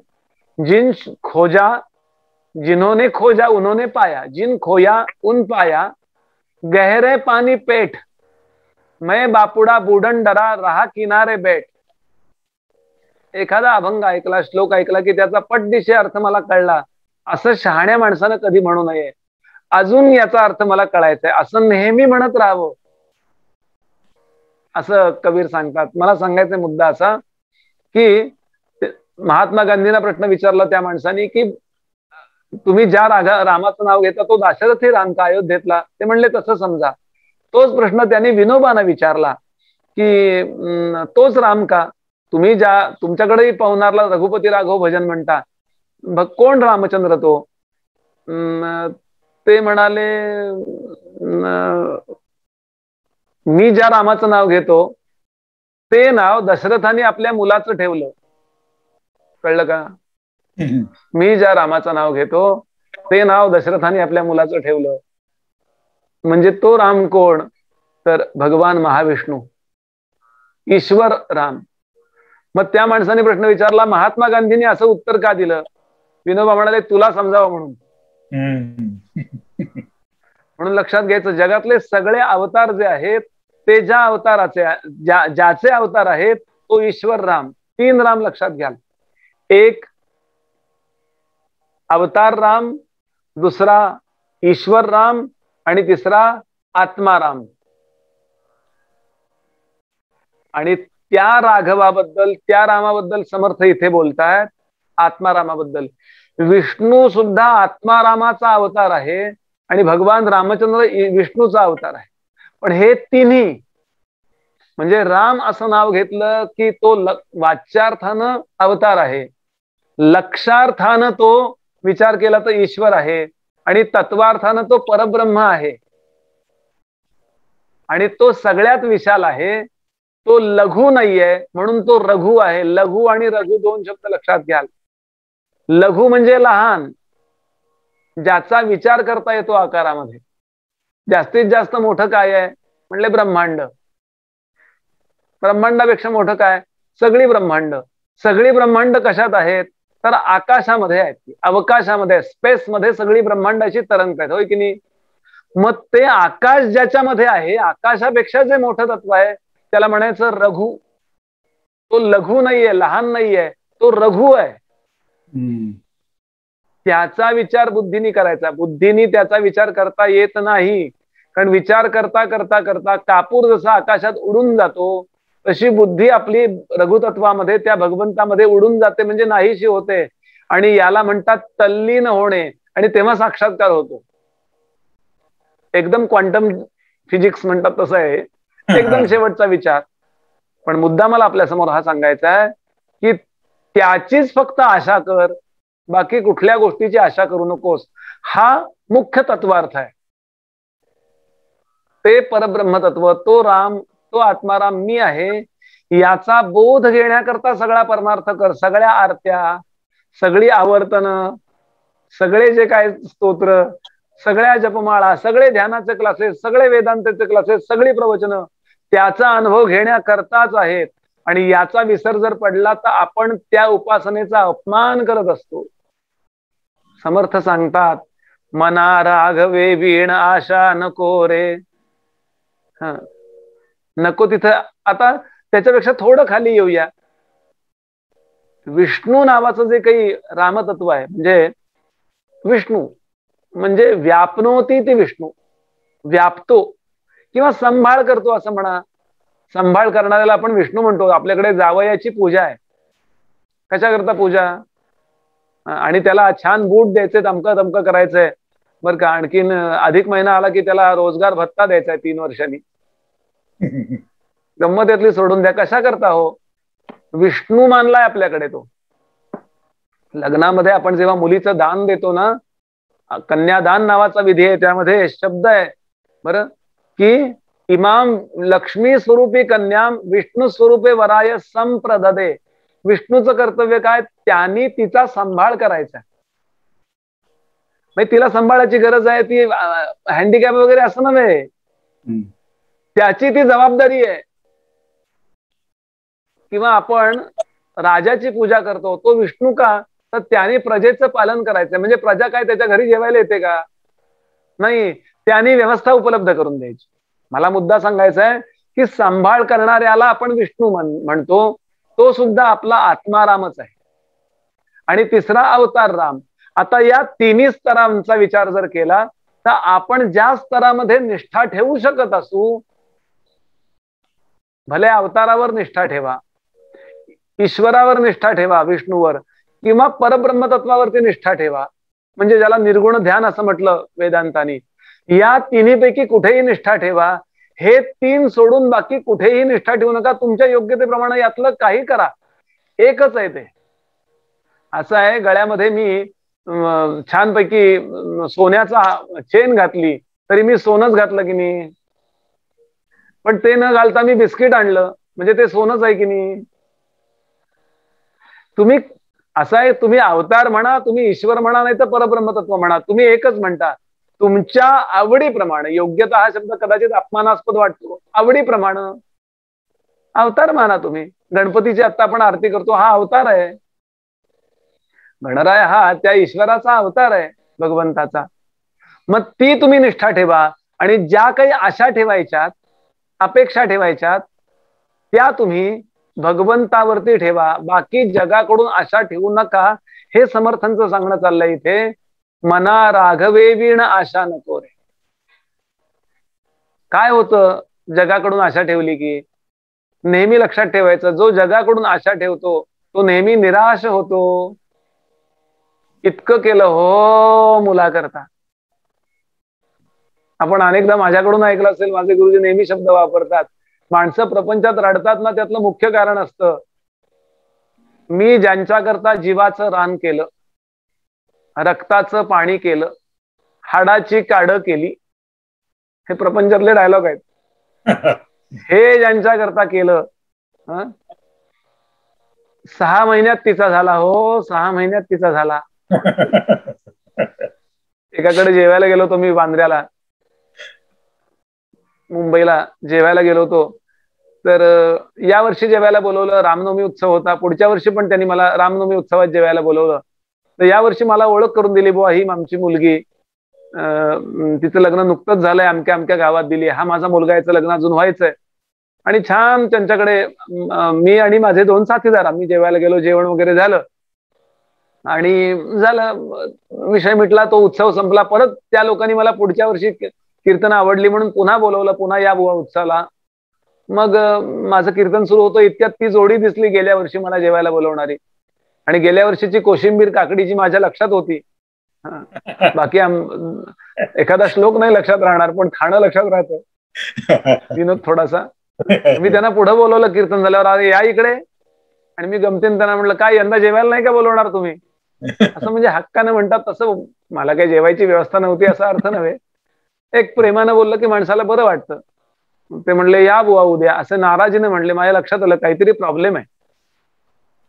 जिन खोजा, जिन्होंने खोजा उन्होंने पाया, जिन खोया उन पाया, गहरे पानी पेट, मैं बापुडा बुडन डरा रहा किनारे बैठ. एखादा अभंग ऐकला, श्लोक ऐकला की त्याचा पटदिशी अर्थ मला कळला असं शहाण्या माणसानं कधी म्हणू नये. अजून याचा अर्थ मला कळायचा आहे असं नेहमी म्हणत राहावं असं कबीर सांगतात. मला सांगायचा मुद्दा असा की महात्मा गांधींना प्रश्न विचारला त्या माणसाने की तुम्ही ज्या रामाचं नाव घेता तो दाशरथी राम का अयोध्येतला? ते म्हणले तसं समजा. तोच प्रश्न त्यांनी विनोबांना विचारला की तोच राम का? तुम्ही ज्या तुमच्याकडेही पवनारला रघुपती राघव भजन म्हणता, कोण रामचंद्र तो? ते म्हणाले, मी ज्या रामाचं नाव घेतो ते नाव दशरथाने आपल्या मुलाचं ठेवलं. कळलं का? मी ज्या रामाचं नाव घेतो ते नाव दशरथाने आपल्या मुलाचं ठेवलं. म्हणजे तो राम कोण? तर भगवान महाविष्णू, ईश्वर राम. मग त्या माणसाने प्रश्न विचारला, महात्मा गांधींनी असं उत्तर का दिलं? विनोबा म्हणाले, तुला समजावं म्हणून. म्हणून लक्षात घ्यायचं, जगातले सगळे अवतार जे आहेत ते ज्या अवताराचे ज्याचे अवतार आहेत तो ईश्वर राम. 3 राम लक्षात घ्याल. एक अवतार राम, दुसरा ईश्वर राम आणि तिसरा आत्मा राम. आणि त्या राघवाबद्दल, त्या रामाबद्दल समर्थ इथे बोलतायत आत्मारामाबद्दल. विष्णू सुद्धा आत्मारामाचा अवतार आहे आणि भगवान रामचंद्र विष्णूचा अवतार आहे. पण हे तिन्ही म्हणजे राम असं नाव घेतलं की तो वाच्यार्थानं अवतार आहे, लक्षार्थानं तो विचार केला तर ईश्वर आहे आणि तत्वार्थानं तो परब्रह्म आहे. आणि तो सगळ्यात विशाल आहे, तो लघु नाहीये म्हणून तो रघु आहे. लघु आणि रघु 2 शब्द लक्षात घ्याल. लघु म्हणजे लहान, ज्याचा विचार करता येतो आकारामध्ये. जास्तीत जास्त मोठं काय आहे म्हणले ब्रह्मांड. ब्रह्मांडापेक्षा मोठं काय? सगळी ब्रह्मांड. सगळी ब्रह्मांड कशात आहेत? तर आकाशामध्ये आहेत, अवकाशामध्ये, स्पेसमध्ये सगळी ब्रह्मांडाची तरंग आहेत, होय की नाही? मग ते आकाश ज्याच्यामध्ये आहे, आकाशापेक्षा जे मोठं तत्व आहे त्याला म्हणायचं रघु. तो लघु नाहीये, लहान नाहीये, तो रघु आहे. त्याचा विचार बुद्धीने करायचा. बुद्धीने त्याचा विचार करता येत नाही, कारण विचार करता करता करता कापूर जसा आकाशात उडून जातो तशी बुद्धी आपली रघुतत्वामध्ये, त्या भगवंतामध्ये उडून जाते, म्हणजे नाहीशी होते. आणि याला म्हणतात तल्लीन होणे. आणि तेव्हा साक्षात्कार होतो. एकदम क्वांटम फिजिक्स म्हणतात तसं आहे, एकदम शेवटचा विचार. पण मुद्दा मला आपल्या समोर हा सांगायचा आहे की त्याचीच फक्त आशा कर, बाकी कुठल्या गोष्टीची आशा करू नकोस. हा मुख्य तत्वार्थ आहे. ते परब्रह्म तत्व, तो राम, तो आत्माराम मी आहे, याचा बोध घेण्याकरता सगळा परमार्थ कर. सगळ्या आरत्या, सगळी आवर्तन, सगळे जे काय स्तोत्र, सगळ्या जपमाळा, सगळे ध्यानाचे क्लासेस, सगळे वेदांताचे क्लासेस, सगळी प्रवचनं त्याचा अनुभव घेण्याकरताच आहेत. आणि याचा विसर जर पडला तर आपण त्या उपासनेचा अपमान करत असतो. समर्थ सांगतात, मना राघवे वीण आशा नको रे. नको तिथं. आता त्याच्यापेक्षा थोडं खाली येऊया. विष्णू नावाचं जे काही रामतत्व आहे, म्हणजे विष्णू म्हणजे व्यापनोती ती विष्णू, व्यापतो किंवा संभाळ करतो असं म्हणा. संभाळ करणाऱ्याला आपण विष्णू म्हणतो. आपल्याकडे जावयाची पूजा आहे. कशा करता पूजा? आणि त्याला छान बूट द्यायचे, तमकं तमकं करायचंय बरं का. आणखीन अधिक महिना आला की त्याला रोजगार भत्ता द्यायचा आहे 3 वर्षांनी. गंमत यातली सोडून द्या. कशा करता हो? विष्णू मानलाय आपल्याकडे तो. लग्नामध्ये आपण जेव्हा मुलीचं दान देतो ना, कन्यादान नावाचा विधी आहे, त्यामध्ये शब्द आहे बरं की इमाम लक्ष्मी स्वरूपी कन्याम विष्णू स्वरूपे वराय संप्रददे. विष्णूचं कर्तव्य काय? त्यांनी तिचा सांभाळ करायचा. म्हणजे तिला सांभाळायची गरज आहे, ती हँडिकॅप वगैरे असं नव्हे, त्याची ती जबाबदारी आहे. किंवा आपण राजाची पूजा करतो, तो विष्णू का? तर त्याने प्रजेचं पालन करायचं. म्हणजे प्रजा काय त्याच्या घरी जेवायला येते का? नाही, त्यांनी व्यवस्था उपलब्ध करून द्यायची. मला मुद्दा सांगायचा आहे की सांभाळ करणाऱ्याला आपण विष्णू म्हणतो, तो सुद्धा आपला आत्मारामच आहे. आणि तिसरा अवतार राम. आता या तिन्ही स्तरांचा विचार जर केला तर आपण ज्या स्तरामध्ये निष्ठा ठेवू शकत असू, भले अवतारावर निष्ठा ठेवा, ईश्वरावर निष्ठा ठेवा, विष्णूवर, किंवा परब्रह्म तत्वावरती निष्ठा ठेवा, म्हणजे ज्याला निर्गुण ध्यान असं म्हटलं वेदांतानी. या तिन्हीपैकी कुठेही निष्ठा ठेवा. हे 3 सोडून बाकी कुठेही निष्ठा ठेवू नका. तुमच्या योग्यतेप्रमाणे यातलं काही करा, एकच आहे ते. असं आहे, गळ्यामध्ये मी छानपैकी सोन्याचा चेन घातली तरी मी सोनच घातलं की नाही. पण ते न घालता मी बिस्किट आणलं, म्हणजे ते सोनच आहे की नाही. तुम्ही असं आहे, तुम्ही अवतार म्हणा, तुम्ही ईश्वर म्हणा, नाही तर परब्रह्मतत्व म्हणा, तुम्ही एकच म्हणता. तुमच्या आवडीप्रमाणे, योग्यता हा शब्द कदाचित अपमानास्पद वाटतो, आवडीप्रमाणे अवतार माना तुम्ही. गणपतीची आता आपण आरती करतो, हा अवतार आहे. गणराय हा त्या ईश्वराचा अवतार आहे, भगवंताचा. मग ती तुम्ही निष्ठा ठेवा आणि ज्या काही आशा ठेवायच्यात, अपेक्षा ठेवायच्यात, त्या तुम्ही भगवंतावरती ठेवा. बाकी जगाकडून आशा ठेवू नका. हे समर्थांचं सांगणं चाललंय इथे. मना राघवे वीण आशा नको रे. काय होतं जगाकडून आशा ठेवली की? नेहमी लक्षात ठेवायचं, जो जगाकडून आशा ठेवतो तो नेहमी निराश होतो. इतकं केलं हो मुलाकरता. आपण अनेकदा माझ्याकडून ऐकलं असेल, माझे गुरुजी नेहमी शब्द वापरतात, माणसं प्रपंचात रडतात ना, त्यातलं मुख्य कारण असतं, मी ज्यांच्याकरता जीवाचं रान केलं, रक्ताचं पाणी केलं, हाडाची काढं केली. हे प्रपंचातले डायलॉग आहेत. हे ज्यांच्याकरता केलं, 6 महिन्यात तिचा झाला हो, 6 महिन्यात तिचा झाला. एकाकडे जेवायला गेलो होतो मी, बांद्र्याला, मुंबईला जेवायला गेलो होतो. तर या वर्षी जेवायला बोलवलं, रामनवमी उत्सव होता. पुढच्या वर्षी पण त्यांनी मला रामनवमी उत्सवात जेवायला बोलवलं. तर या वर्षी मला ओळख करून दिली, बुवा ही आमची मुलगी, तिचं लग्न नुकतंच झालंय, अमक्या अमक्या गावात दिली, हा माझा मुलगा, याचं लग्न अजून व्हायचंय. आणि छान त्यांच्याकडे मी आणि माझे 2 साथीदार आम्ही जेवायला गेलो. जेवण वगैरे झालं आणि झालं, विषय मिटला, तो उत्सव संपला. परत त्या लोकांनी मला पुढच्या वर्षी कीर्तन आवडली म्हणून पुन्हा बोलवलं, पुन्हा या बुवा उत्सवाला. मग माझं कीर्तन सुरू होतं, इतक्यात ती जोडी दिसली गेल्या वर्षी मला जेवायला बोलवणारी. आणि गेल्या वर्षीची कोशिंबीर काकडीची माझ्या लक्षात होती. बाकी एखादा श्लोक नाही लक्षात राहणार, पण खाणं लक्षात राहतं विनोद थोडासा. मी त्यांना पुढे बोलवलं कीर्तन झाल्यावर, अरे या इकडे. आणि मी गमतीने त्यांना म्हटलं, काय यंदा जेवायला नाही का बोलवणार तुम्ही? असं म्हणजे हक्कानं म्हणतात तसं. मला काही जेवायची व्यवस्था नव्हती असा अर्थ नव्हे, एक प्रेमानं बोललं की माणसाला बरं वाटतं. ते म्हणले या बुवा उद्या, असं नाराजीने म्हणले. माझ्या लक्षात आलं काहीतरी प्रॉब्लेम आहे.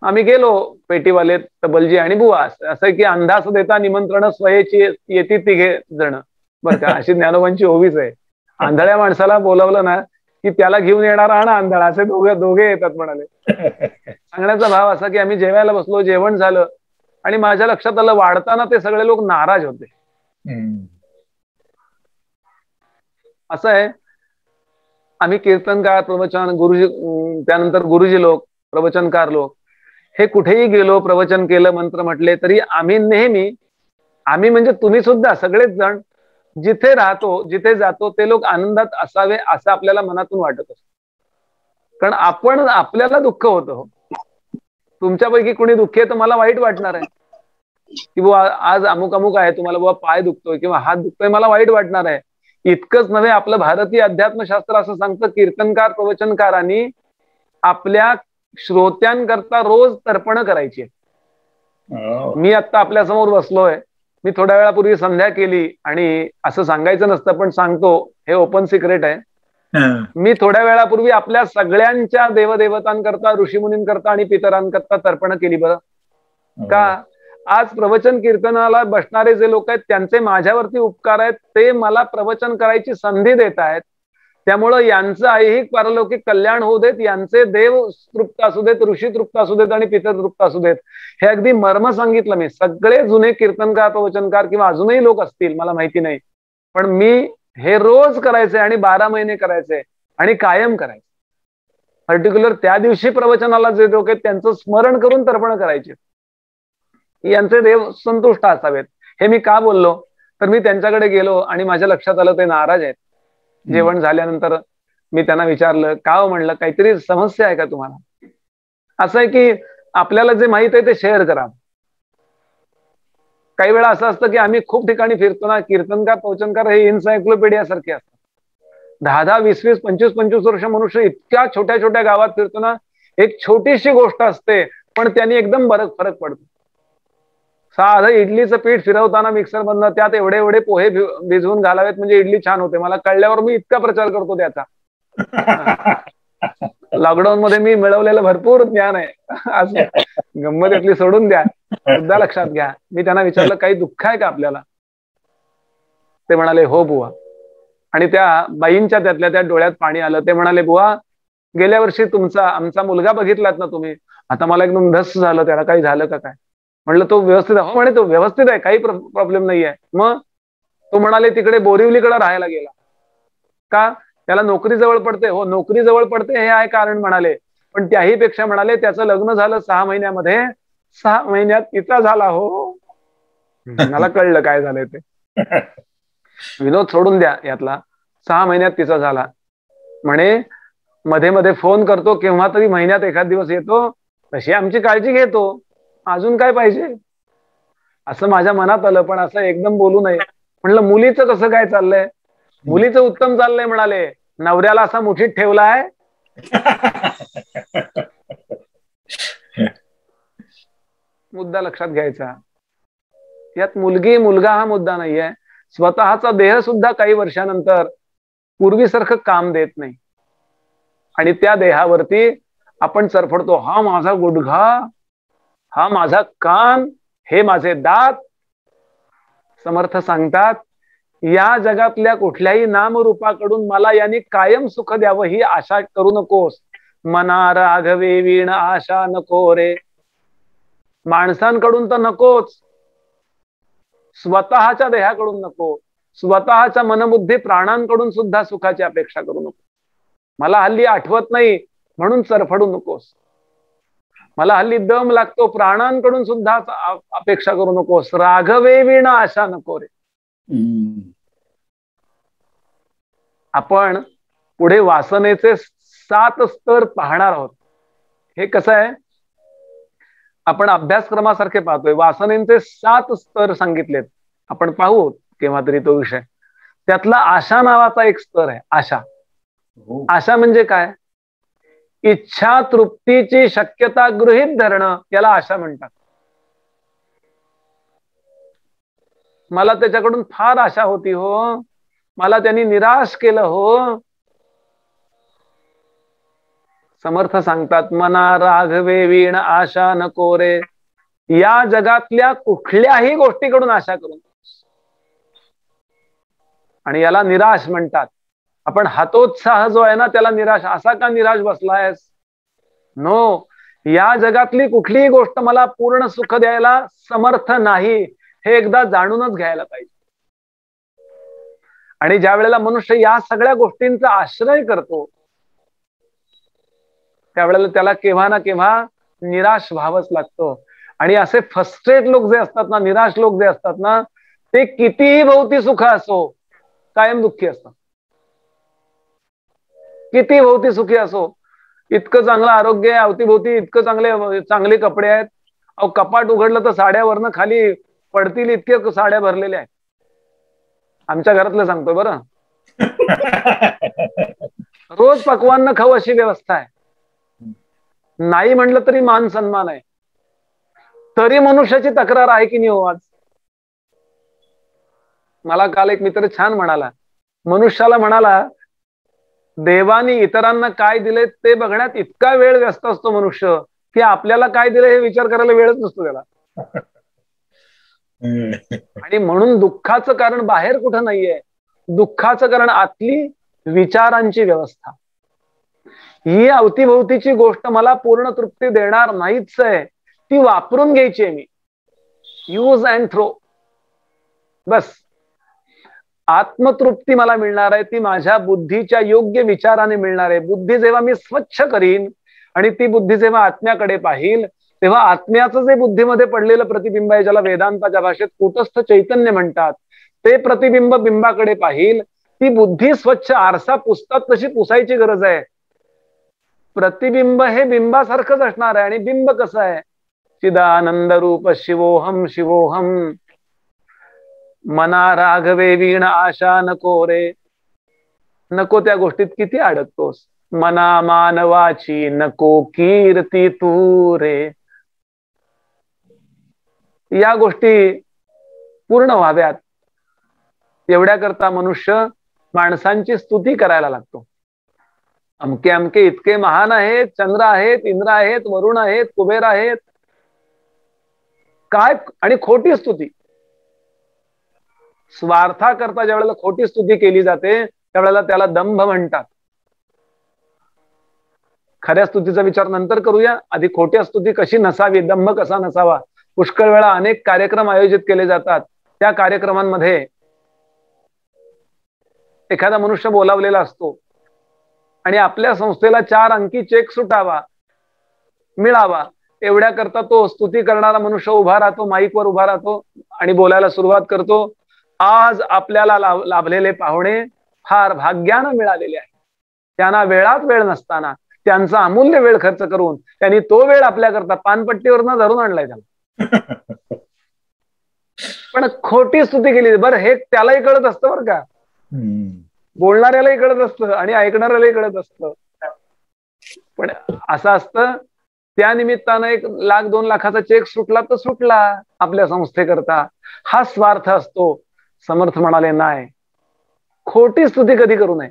आम्ही गेलो, पेटीवाले, तबलजी आणि बुवा. असं की अंधास देता निमंत्रण स्वयेची येती तिघे जण, बरं का, अशी ज्ञानोबांची ओवीच आहे. आंधळ्या माणसाला बोलावलं ना की त्याला घेऊन येणारा हा ना आंधळा, असे दोघे येतात म्हणाले. सांगण्याचा भाव असा की आम्ही जेवायला बसलो, जेवण झालं आणि माझ्या लक्षात आलं वाढताना ते सगळे लोक नाराज होते. असं आहे, आम्ही कीर्तनकार, प्रवचन, गुरुजी, त्यानंतर गुरुजी लोक, प्रवचनकार लोक, हे कुठेही गेलो, प्रवचन केलं, मंत्र म्हटले तरी आम्ही नेहमी, आम्ही म्हणजे तुम्ही सुद्धा सगळेच जण, जिथे राहतो, जिथे जातो ते लोक आनंदात असावे असं आपल्याला मनातून वाटत असतं. कारण आपण, आपल्याला दुःख होतं. तुमच्यापैकी कोणी दुःखी आहे तर मला वाईट वाटणार आहे की बुवा आज अमुक अमुक आहे, तुम्हाला बुवा पाय दुखतोय किंवा हात दुखतोय, मला वाईट वाटणार आहे. इतकंच नव्हे, आपलं भारतीय अध्यात्मशास्त्र असं सांगतं, कीर्तनकार, प्रवचनकारांनी आपल्या श्रोत्यांकरता रोज तर्पण करायची. मी आता आपल्या समोर बसलोय, मी थोड्या वेळापूर्वी संध्या केली आणि असं सांगायचं नसतं पण सांगतो, हे ओपन सिक्रेट आहे. मी थोड्या वेळापूर्वी आपल्या सगळ्यांच्या देवदेवतांकरता, ऋषीमुनींकरता आणि पितरांकरता तर्पण केली. बरं का? आज प्रवचन कीर्तनाला बसणारे जे लोक आहेत त्यांचे माझ्यावरती उपकार आहेत, ते मला प्रवचन करायची संधी देत आहेत. त्यामुळं यांचं ऐहिक पारलौकिक कल्याण होऊ देत, यांचे देव तृप्त असू देत, ऋषी तृप्त असू देत आणि पितर तृप्त असू देत. हे अगदी मर्म सांगितलं मी. सगळे जुने कीर्तनकार, प्रवचनकार किंवा अजूनही लोक असतील मला माहिती नाही, पण मी हे रोज करायचे आणि 12 महिने करायचे आणि कायम करायचे. पर्टिक्युलर त्या दिवशी प्रवचनाला जे लोक आहेत त्यांचं स्मरण करून तर्पण करायचे. यांचे देव संतुष्ट असावेत. हे मी का बोललो तर मी त्यांच्याकडे गेलो आणि माझ्या लक्षात आलं ते नाराज आहेत. जेवण झाल्यानंतर मी त्यांना विचारलं, का हो म्हणलं, काहीतरी समस्या आहे का तुम्हाला? असं आहे की आपल्याला जे माहित आहे ते शेअर करा. काही वेळा असं असतं की आम्ही खूप ठिकाणी फिरतो ना, कीर्तनकार, प्रवचनकार हे इन्सायक्लोपीडिया सारखे असतात. 10-10, 20-20, 25-25 वर्ष मनुष्य इतक्या छोट्या छोट्या गावात फिरतो ना, एक छोटीशी गोष्ट असते पण त्यांनी एकदम फरक पडतो. साधं इडलीचं पीठ फिरवताना मिक्सर मधनं त्यात एवढे एवढे पोहे भिजवून घालावेत म्हणजे इडली छान होते. मला कळल्यावर मी इतका प्रचार करतो त्याचा. लॉकडाऊन मध्ये मी मिळवलेलं भरपूर ज्ञान आहे. असं गंमत यातली सोडून द्या, मुद्दा लक्षात घ्या. मी त्यांना विचारलं काही दुःख आहे का आपल्याला? ते म्हणाले हो बुवा. आणि त्या बाईंच्या त्या डोळ्यात पाणी आलं. ते म्हणाले बुवा गेल्या वर्षी आमचा मुलगा बघितलात ना तुम्ही, आता मला एकदम धस झालं, त्याला काही झालं का काय? म्हणलं तो व्यवस्थित आहे. हो म्हणे तो व्यवस्थित आहे, काही प्रॉब्लेम नाहीये. मग तो म्हणाले तिकडे बोरिवलीकडे राहायला गेला का? त्याला नोकरी जवळ पडते. हो नोकरी जवळ पडते हे आहे कारण म्हणाले, पण त्याही पेक्षा म्हणाले त्याचं लग्न झालं 6 महिन्यामध्ये, 6 महिन्यात तिचा झाला. हो मला कळलं काय झालंय ते. विनोद सोडून द्या यातला. 6 महिन्यात तिचा झाला म्हणे. मध्ये मध्ये फोन करतो, केव्हा तरी महिन्यात एखाद दिवस येतो, तशी आमची काळजी घेतो, अजून काय पाहिजे? असं माझ्या मनात आलं, पण असं एकदम बोलू नये. म्हणलं मुलीचं कसं काय चाललंय? मुलीचं उत्तम चाललंय म्हणाले. नवऱ्याला असा मुठीत ठेवलाय. मुद्दा लक्षात घ्यायचा. यात मुलगी मुलगा हा मुद्दा नाहीये. स्वतःचा देह सुद्धा काही वर्षानंतर पूर्वीसारखं काम देत नाही, आणि त्या देहावरती आपण चरफडतो. हा माझा गुडघा, हा माझा कान, हे माझे दात. समर्थ सांगतात या जगातल्या कुठल्याही नामरूपाकडून मला यांनी कायम सुख द्यावं ही आशा करू नकोस. मना राघवे वीण आशा नको रे. माणसांकडून तर नकोच, स्वतःच्या देहाकडून नको, स्वतःच्या मनबुद्धी प्राणांकडून सुद्धा सुखाची अपेक्षा करू नको. मला हल्ली आठवत नाही म्हणून चरफडू नकोस. मला हल्ली दम लागतो प्राणांकडून सुद्धा अपेक्षा करू नकोस. राघवे वीण आशा नको रे. आपण पुढे वासनेचे 7 स्तर पाहणार आहोत. हे कसं आहे, आपण अभ्यासक्रमासारखे पाहतोय. वासनेचे 7 स्तर सांगितलेत, आपण पाहू केव्हा तरी तो विषय. त्यातला आशा नावाचा एक स्तर आहे. आशा. आशा म्हणजे काय? इच्छा तृप्तीची शक्यता गृहीत धरणं, याला आशा म्हणतात. मला त्याच्याकडून फार आशा होती हो, मला त्यांनी निराश केलं हो. समर्थ सांगतात मना राघवे वीण आशा नको रे. या जगातल्या कुठल्याही गोष्टीकडून आशा करू नकोस, आणि याला निराश म्हणतात. आपण हतोत्साह जो आहे ना त्याला निराश. असा का निराश बसलायस? नो, या जगातली कुठलीही गोष्ट मला पूर्ण सुख द्यायला समर्थ नाही, हे एकदा जाणूनच घ्यायला पाहिजे. आणि ज्या वेळेला मनुष्य या सगळ्या गोष्टींचा आश्रय करतो, त्यावेळेला त्याला केव्हा ना केव्हा निराश व्हावंच लागतं. आणि असे फ्रस्ट्रेट लोक जे असतात ना, निराश लोक जे असतात ना, ते कितीही भोवती सुख असो कायम दुःखी असतात. किती भोवती सुखी असो, इतकं चांगलं आरोग्य आहे, अवतीभोवती इतकं चांगले कपडे आहेत, अहो कपाट उघडलं तर साड्यावरनं खाली पडतील इतके साड्या भरलेल्या आहेत. आमच्या घरातलं सांगतोय बरं. रोज पकवान न खाऊ अशी व्यवस्था आहे. नाही म्हणलं तरी मान सन्मान आहे, तरी मनुष्याची तक्रार आहे की नाही हो आज? मला काल एक मित्र छान म्हणाला, मनुष्याला म्हणाला देवानी इतरांना काय दिले ते बघण्यात इतका वेळ व्यस्त असतो मनुष्य, की आपल्याला काय दिले हे विचार करायला वेळच नसतो त्याला. आणि म्हणून दुःखाचं कारण बाहेर कुठं नाहीये, दुःखाचं कारण आतली विचारांची व्यवस्था. ही अवतीभोवतीची गोष्ट मला पूर्ण तृप्ती देणार नाहीच आहे, ती वापरून घ्यायची आहे मी. Use and throw. बस. आत्मतृप्ती मला मिळणार आहे ती माझ्या बुद्धीच्या योग्य विचाराने मिळणार आहे. बुद्धी जेव्हा मी स्वच्छ करीन आणि ती बुद्धी जेव्हा आत्म्याकडे पाहिल, तेव्हा आत्म्याचं जे बुद्धीमध्ये पडलेलं प्रतिबिंब आहे, ज्याला वेदांताच्या भाषेत कूटस्थ चैतन्य म्हणतात, ते प्रतिबिंब बिंबाकडे पाहिल. ती बुद्धी स्वच्छ आरसा पुसतात तशी पुसायची गरज आहे. प्रतिबिंब हे बिंबासारखंच असणार आहे. आणि बिंब कसं आहे? चिदानंद रूप शिवोहम शिवोहम. मना राघवे वीण आशा नको रे. नको त्या गोष्टीत किती अडकतोस. मना मानवाची नको कीर्ती तू रे. या गोष्टी पूर्ण व्हाव्यात एवढ्या करता मनुष्य माणसांची स्तुती करायला लागतो. अमके अमके इतके महान आहेत, चंद्र आहेत, इंद्र आहेत, वरुण आहेत, कुबेर आहेत, काय. आणि खोटी स्तुती, स्वार्थाकरता ज्या वेळेला खोटी स्तुती केली जाते त्यावेळेला त्याला दंभ म्हणतात. खऱ्या स्तुतीचा विचार नंतर करूया, आधी खोट्या स्तुती कशी नसावी, दंभ कसा नसावा. पुष्कळ वेळा अनेक कार्यक्रम आयोजित केले जातात. त्या कार्यक्रमांमध्ये एखादा मनुष्य बोलावलेला असतो आणि आपल्या संस्थेला 4 अंकी चेक सुटावा, मिळावा, एवढ्या करता तो स्तुती करणारा मनुष्य उभा राहतो, माईकवर उभा राहतो आणि बोलायला सुरुवात करतो. आज आपल्याला लाभलेले पाहुणे फार भाग्यानं मिळालेले आहे. त्यांना वेळात वेळ नसताना त्यांचा अमूल्य वेळ खर्च करून त्यांनी तो वेळ आपल्याकरता पानपट्टीवरनं धरून आणलाय त्याला. पण खोटी स्तुती केली. बरं, हे त्यालाही कळत असतं बरं का, बोलणाऱ्यालाही कळत असतं आणि ऐकणाऱ्यालाही कळत असतं. पण असं असतं, त्या निमित्तानं 1 लाख 2 लाखाचा चेक सुटला तर सुटला आपल्या संस्थेकरता, हा स्वार्थ असतो. समर्थ म्हणाले नाही, खोटी स्तुती कधी करू नये.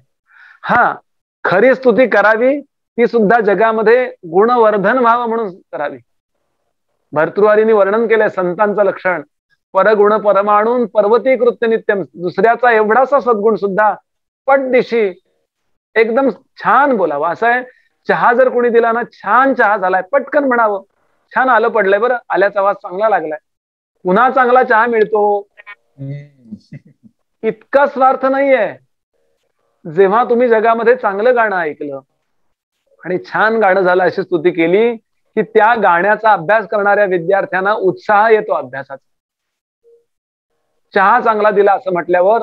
हा, खरी स्तुती करावी, ती सुद्धा जगामध्ये गुणवर्धन व्हावं म्हणून करावी. भर्तृहरींनी वर्णन केलंय संतांचं लक्षण, परगुण परमाणून पर्वती कृत्य नित्यम. दुसऱ्याचा एवढासा सद्गुण सुद्धा पटदिशी एकदम छान बोलावा. असं आहे, चहा जर कोणी दिला ना, छान चहा झालाय, पटकन म्हणावं, छान आलं पडलंय, बरं आल्याचा आवाज चांगला लागलाय, पुन्हा चांगला चहा मिळतो. इतका स्वार्थ नाहीये. जेव्हा तुम्ही जगामध्ये चांगलं गाणं ऐकलं आणि छान गाणं झालं अशी स्तुती केली की त्या गाण्याचा अभ्यास करणाऱ्या विद्यार्थ्यांना उत्साह येतो अभ्यासाचा. चहा चांगला दिला असं म्हटल्यावर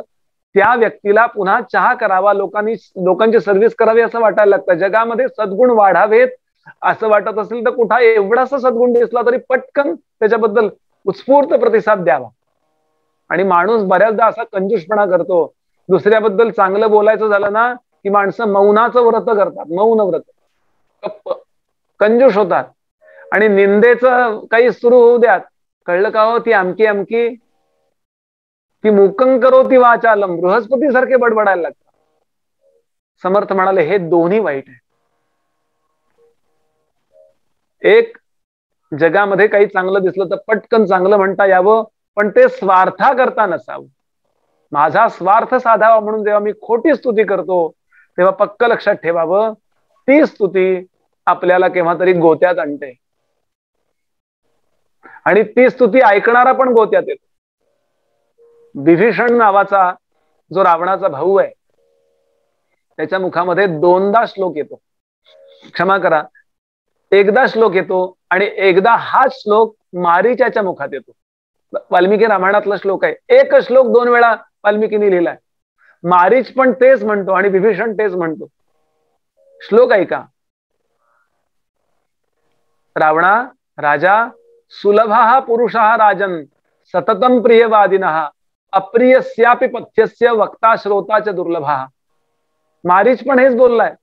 त्या व्यक्तीला पुन्हा चहा करावा, लोकांची सर्व्हिस करावी असं वाटायला लागतं. जगामध्ये सद्गुण वाढावेत असं वाटत असेल तर कुठा एवढासा सद्गुण दिसला तरी पटकन त्याच्याबद्दल उत्स्फूर्त प्रतिसाद द्यावा. आणि माणूस बऱ्याचदा असा कंजूसपणा करतो, दुसऱ्याबद्दल चांगलं बोलायचं झालं ना की माणसं मौनाचं व्रत करतात, मौन व्रत, कंजूस होतात. आणि निंदेचं काही सुरू होऊ द्यात, कळलं का हो, ती अमकी अमकी, ती मुकं करो ती वाचालम, बृहस्पती सारखे बडबडायला लागतात. समर्थ म्हणाले हे दोन्ही वाईट आहे. एक, जगामध्ये काही चांगलं दिसलं तर पटकन चांगलं म्हणता यावं, पण ते स्वार्था करता नसावं. माझा स्वार्थ साधावा म्हणून जेव्हा मी खोटी स्तुती करतो तेव्हा पक्क लक्षात ठेवावं, ती स्तुती आपल्याला केव्हा तरी गोत्यात आणते आणि ती स्तुती ऐकणारा पण गोत्यात येतो. विभीषण नावाचा जो रावणाचा भाऊ आहे त्याच्या मुखामध्ये 2दा श्लोक येतो, क्षमा करा, 1दा श्लोक येतो आणि 1दा हाच श्लोक मारीच्याच्या मुखात येतो. वाल्मिकी रामायणातला श्लोक आहे, एक श्लोक 2 वेळा वाल्मिकीने लिहिलाय. मारीच पण तेच म्हणतो आणि विभीषण तेच म्हणतो. श्लोक ऐका. रावणा राजा, सुलभः पुरुषः राजन सततम प्रियवादिनः अप्रियस्यापि पथ्यस्य वक्ता श्रोता च दुर्लभः. मारीच पण हेच बोललाय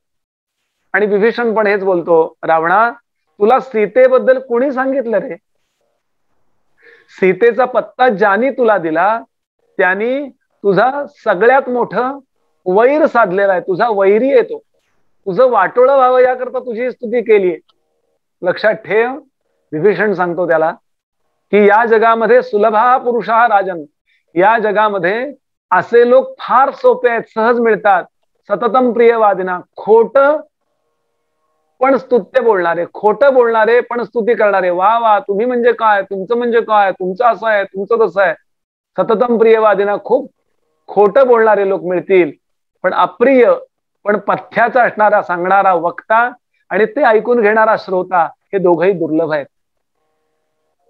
आणि विभीषण पण हेच बोलतो. रावणा, तुला सीतेबद्दल कोणी सांगितलं रे? सीतेचा पत्ता ज्यानी तुला दिला त्यांनी तुझा सगळ्यात मोठं वैर साधलेला आहे, तुझा वैरी येतो, तुझं वाटोळं व्हावं याकरता तुझी स्तुती केली. लक्षात ठेव, विभीषण सांगतो त्याला की या जगामध्ये सुलभा पुरुषा राजन, या जगामध्ये असे लोक फार सोपे आहेत, सहज मिळतात. सततम प्रियवादिना, खोट पण स्तुत्य बोलणारे, खोटं बोलणारे पण स्तुती करणारे. वा वा, तुम्ही म्हणजे काय, तुमचं म्हणजे काय, तुमचं असं आहे, तुमचं तसं आहे. सततम प्रियवादिना, खूप खोटं बोलणारे लोक मिळतील, पण अप्रिय पण पथ्याचा असणारा सांगणारा वक्ता आणि ते ऐकून घेणारा श्रोता, हे दोघंही दुर्लभ आहेत.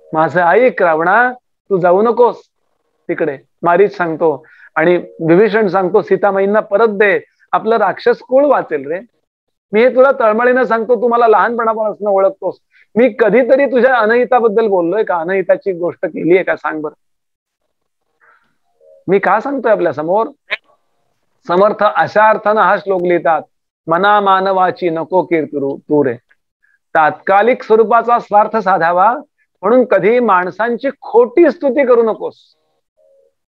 माझं ऐक रावणा, तू जाऊ नकोस तिकडे, मारीच सांगतो. आणि विभीषण सांगतो सीतामाईंना परत दे, आपलं राक्षस कुळ वाचेल रे. मी हे तुला तळमळीनं सांगतो, तू मला लहानपणापासून ओळखतोस, मी कधीतरी तुझ्या अनहिताबद्दल बोललोय का, अनहिताची गोष्ट केली आहे का, सांग बरं. मी का सांगतोय आपल्या समोर? समर्थ अशा अर्थानं हा श्लोक लिहितात, मना मानवाची नको कीर्तू तू रे. तात्कालिक स्वरूपाचा स्वार्थ साधावा म्हणून कधी माणसांची खोटी स्तुती करू नकोस,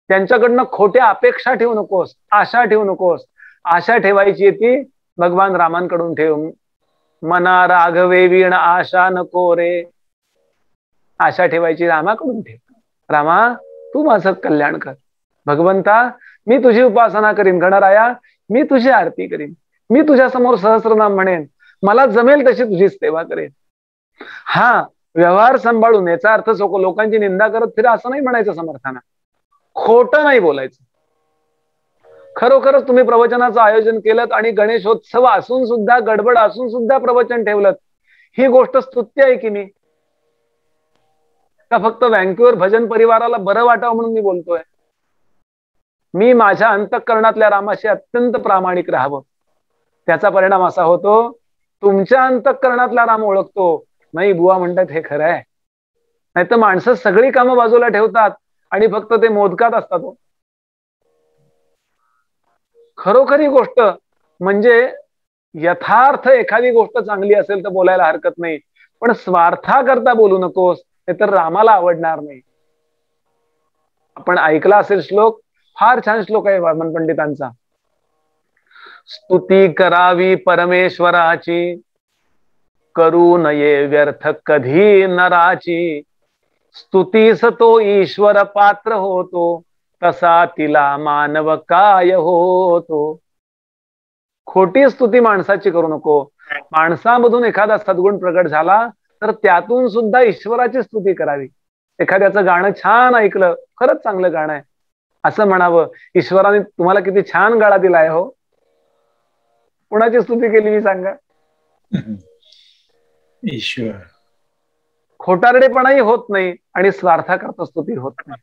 त्यांच्याकडनं खोट्या अपेक्षा ठेवू नकोस, आशा ठेवू नकोस. आशा ठेवायची ती भगवान रामांकडून ठेव. मना राघवे वीण आशा नको रे. आशा ठेवायची रामाकडून ठेव. रामा तू माझं कल्याण कर. भगवंता मी तुझी उपासना करीन. गणराया मी तुझी आरती करीन. मी तुझ्या समोर सहस्रनाम म्हणेन. मला जमेल तशी तुझी सेवा करेन. हा व्यवहार सांभाळून, याचा अर्थ लोकांची निंदा करत फिरा असं नाही म्हणायचं समर्थांना. खोटं नाही बोलायचं. खरोखरच तुम्ही प्रवचनाचं आयोजन केलं आणि गणेशोत्सव असून सुद्धा, गडबड असून सुद्धा प्रवचन ठेवलं, ही गोष्ट स्तुत्य आहे की नाही? का फक्त वँक्युअर भजन परिवाराला बरं वाटावं म्हणून मी बोलतोय? मी माझ्या अंतःकरणातल्या रामाशी अत्यंत प्रामाणिक राहावं. त्याचा परिणाम असा होतो, तुमच्या अंतःकरणातला राम ओळखतो. नाही बुवा म्हणतात हे खरं आहे. नाही तर माणसं सगळी कामं बाजूला ठेवतात आणि फक्त ते मोदकात असतात. खरोखरी गोष्ट म्हणजे यथार्थ एखादी गोष्ट चांगली असेल तर बोलायला हरकत नाही, पण स्वार्थाकरता बोलू नकोस, हे तर रामाला आवडणार नाही. आपण ऐकला असेल श्लोक, फार छान श्लोक आहे वामन पंडितांचा. स्तुती करावी परमेश्वराची, करू नये व्यर्थ कधी नराची. स्तुतीस तो ईश्वर पात्र होतो, तसा तिला मानव काय होतो. खोटी स्तुती माणसाची करू नको. माणसामधून एखादा सद्गुण प्रगट झाला तर त्यातून सुद्धा ईश्वराची स्तुती करावी. एखाद्याचं गाणं छान ऐकलं, खरंच चांगलं गाणं आहे असं म्हणावं, ईश्वराने तुम्हाला किती छान गाळा दिलाय हो. कुणाची स्तुती केली मी सांगा? ईश्वर. खोटारडेपणाही होत नाही आणि स्वार्थाकरता स्तुती होत नाही.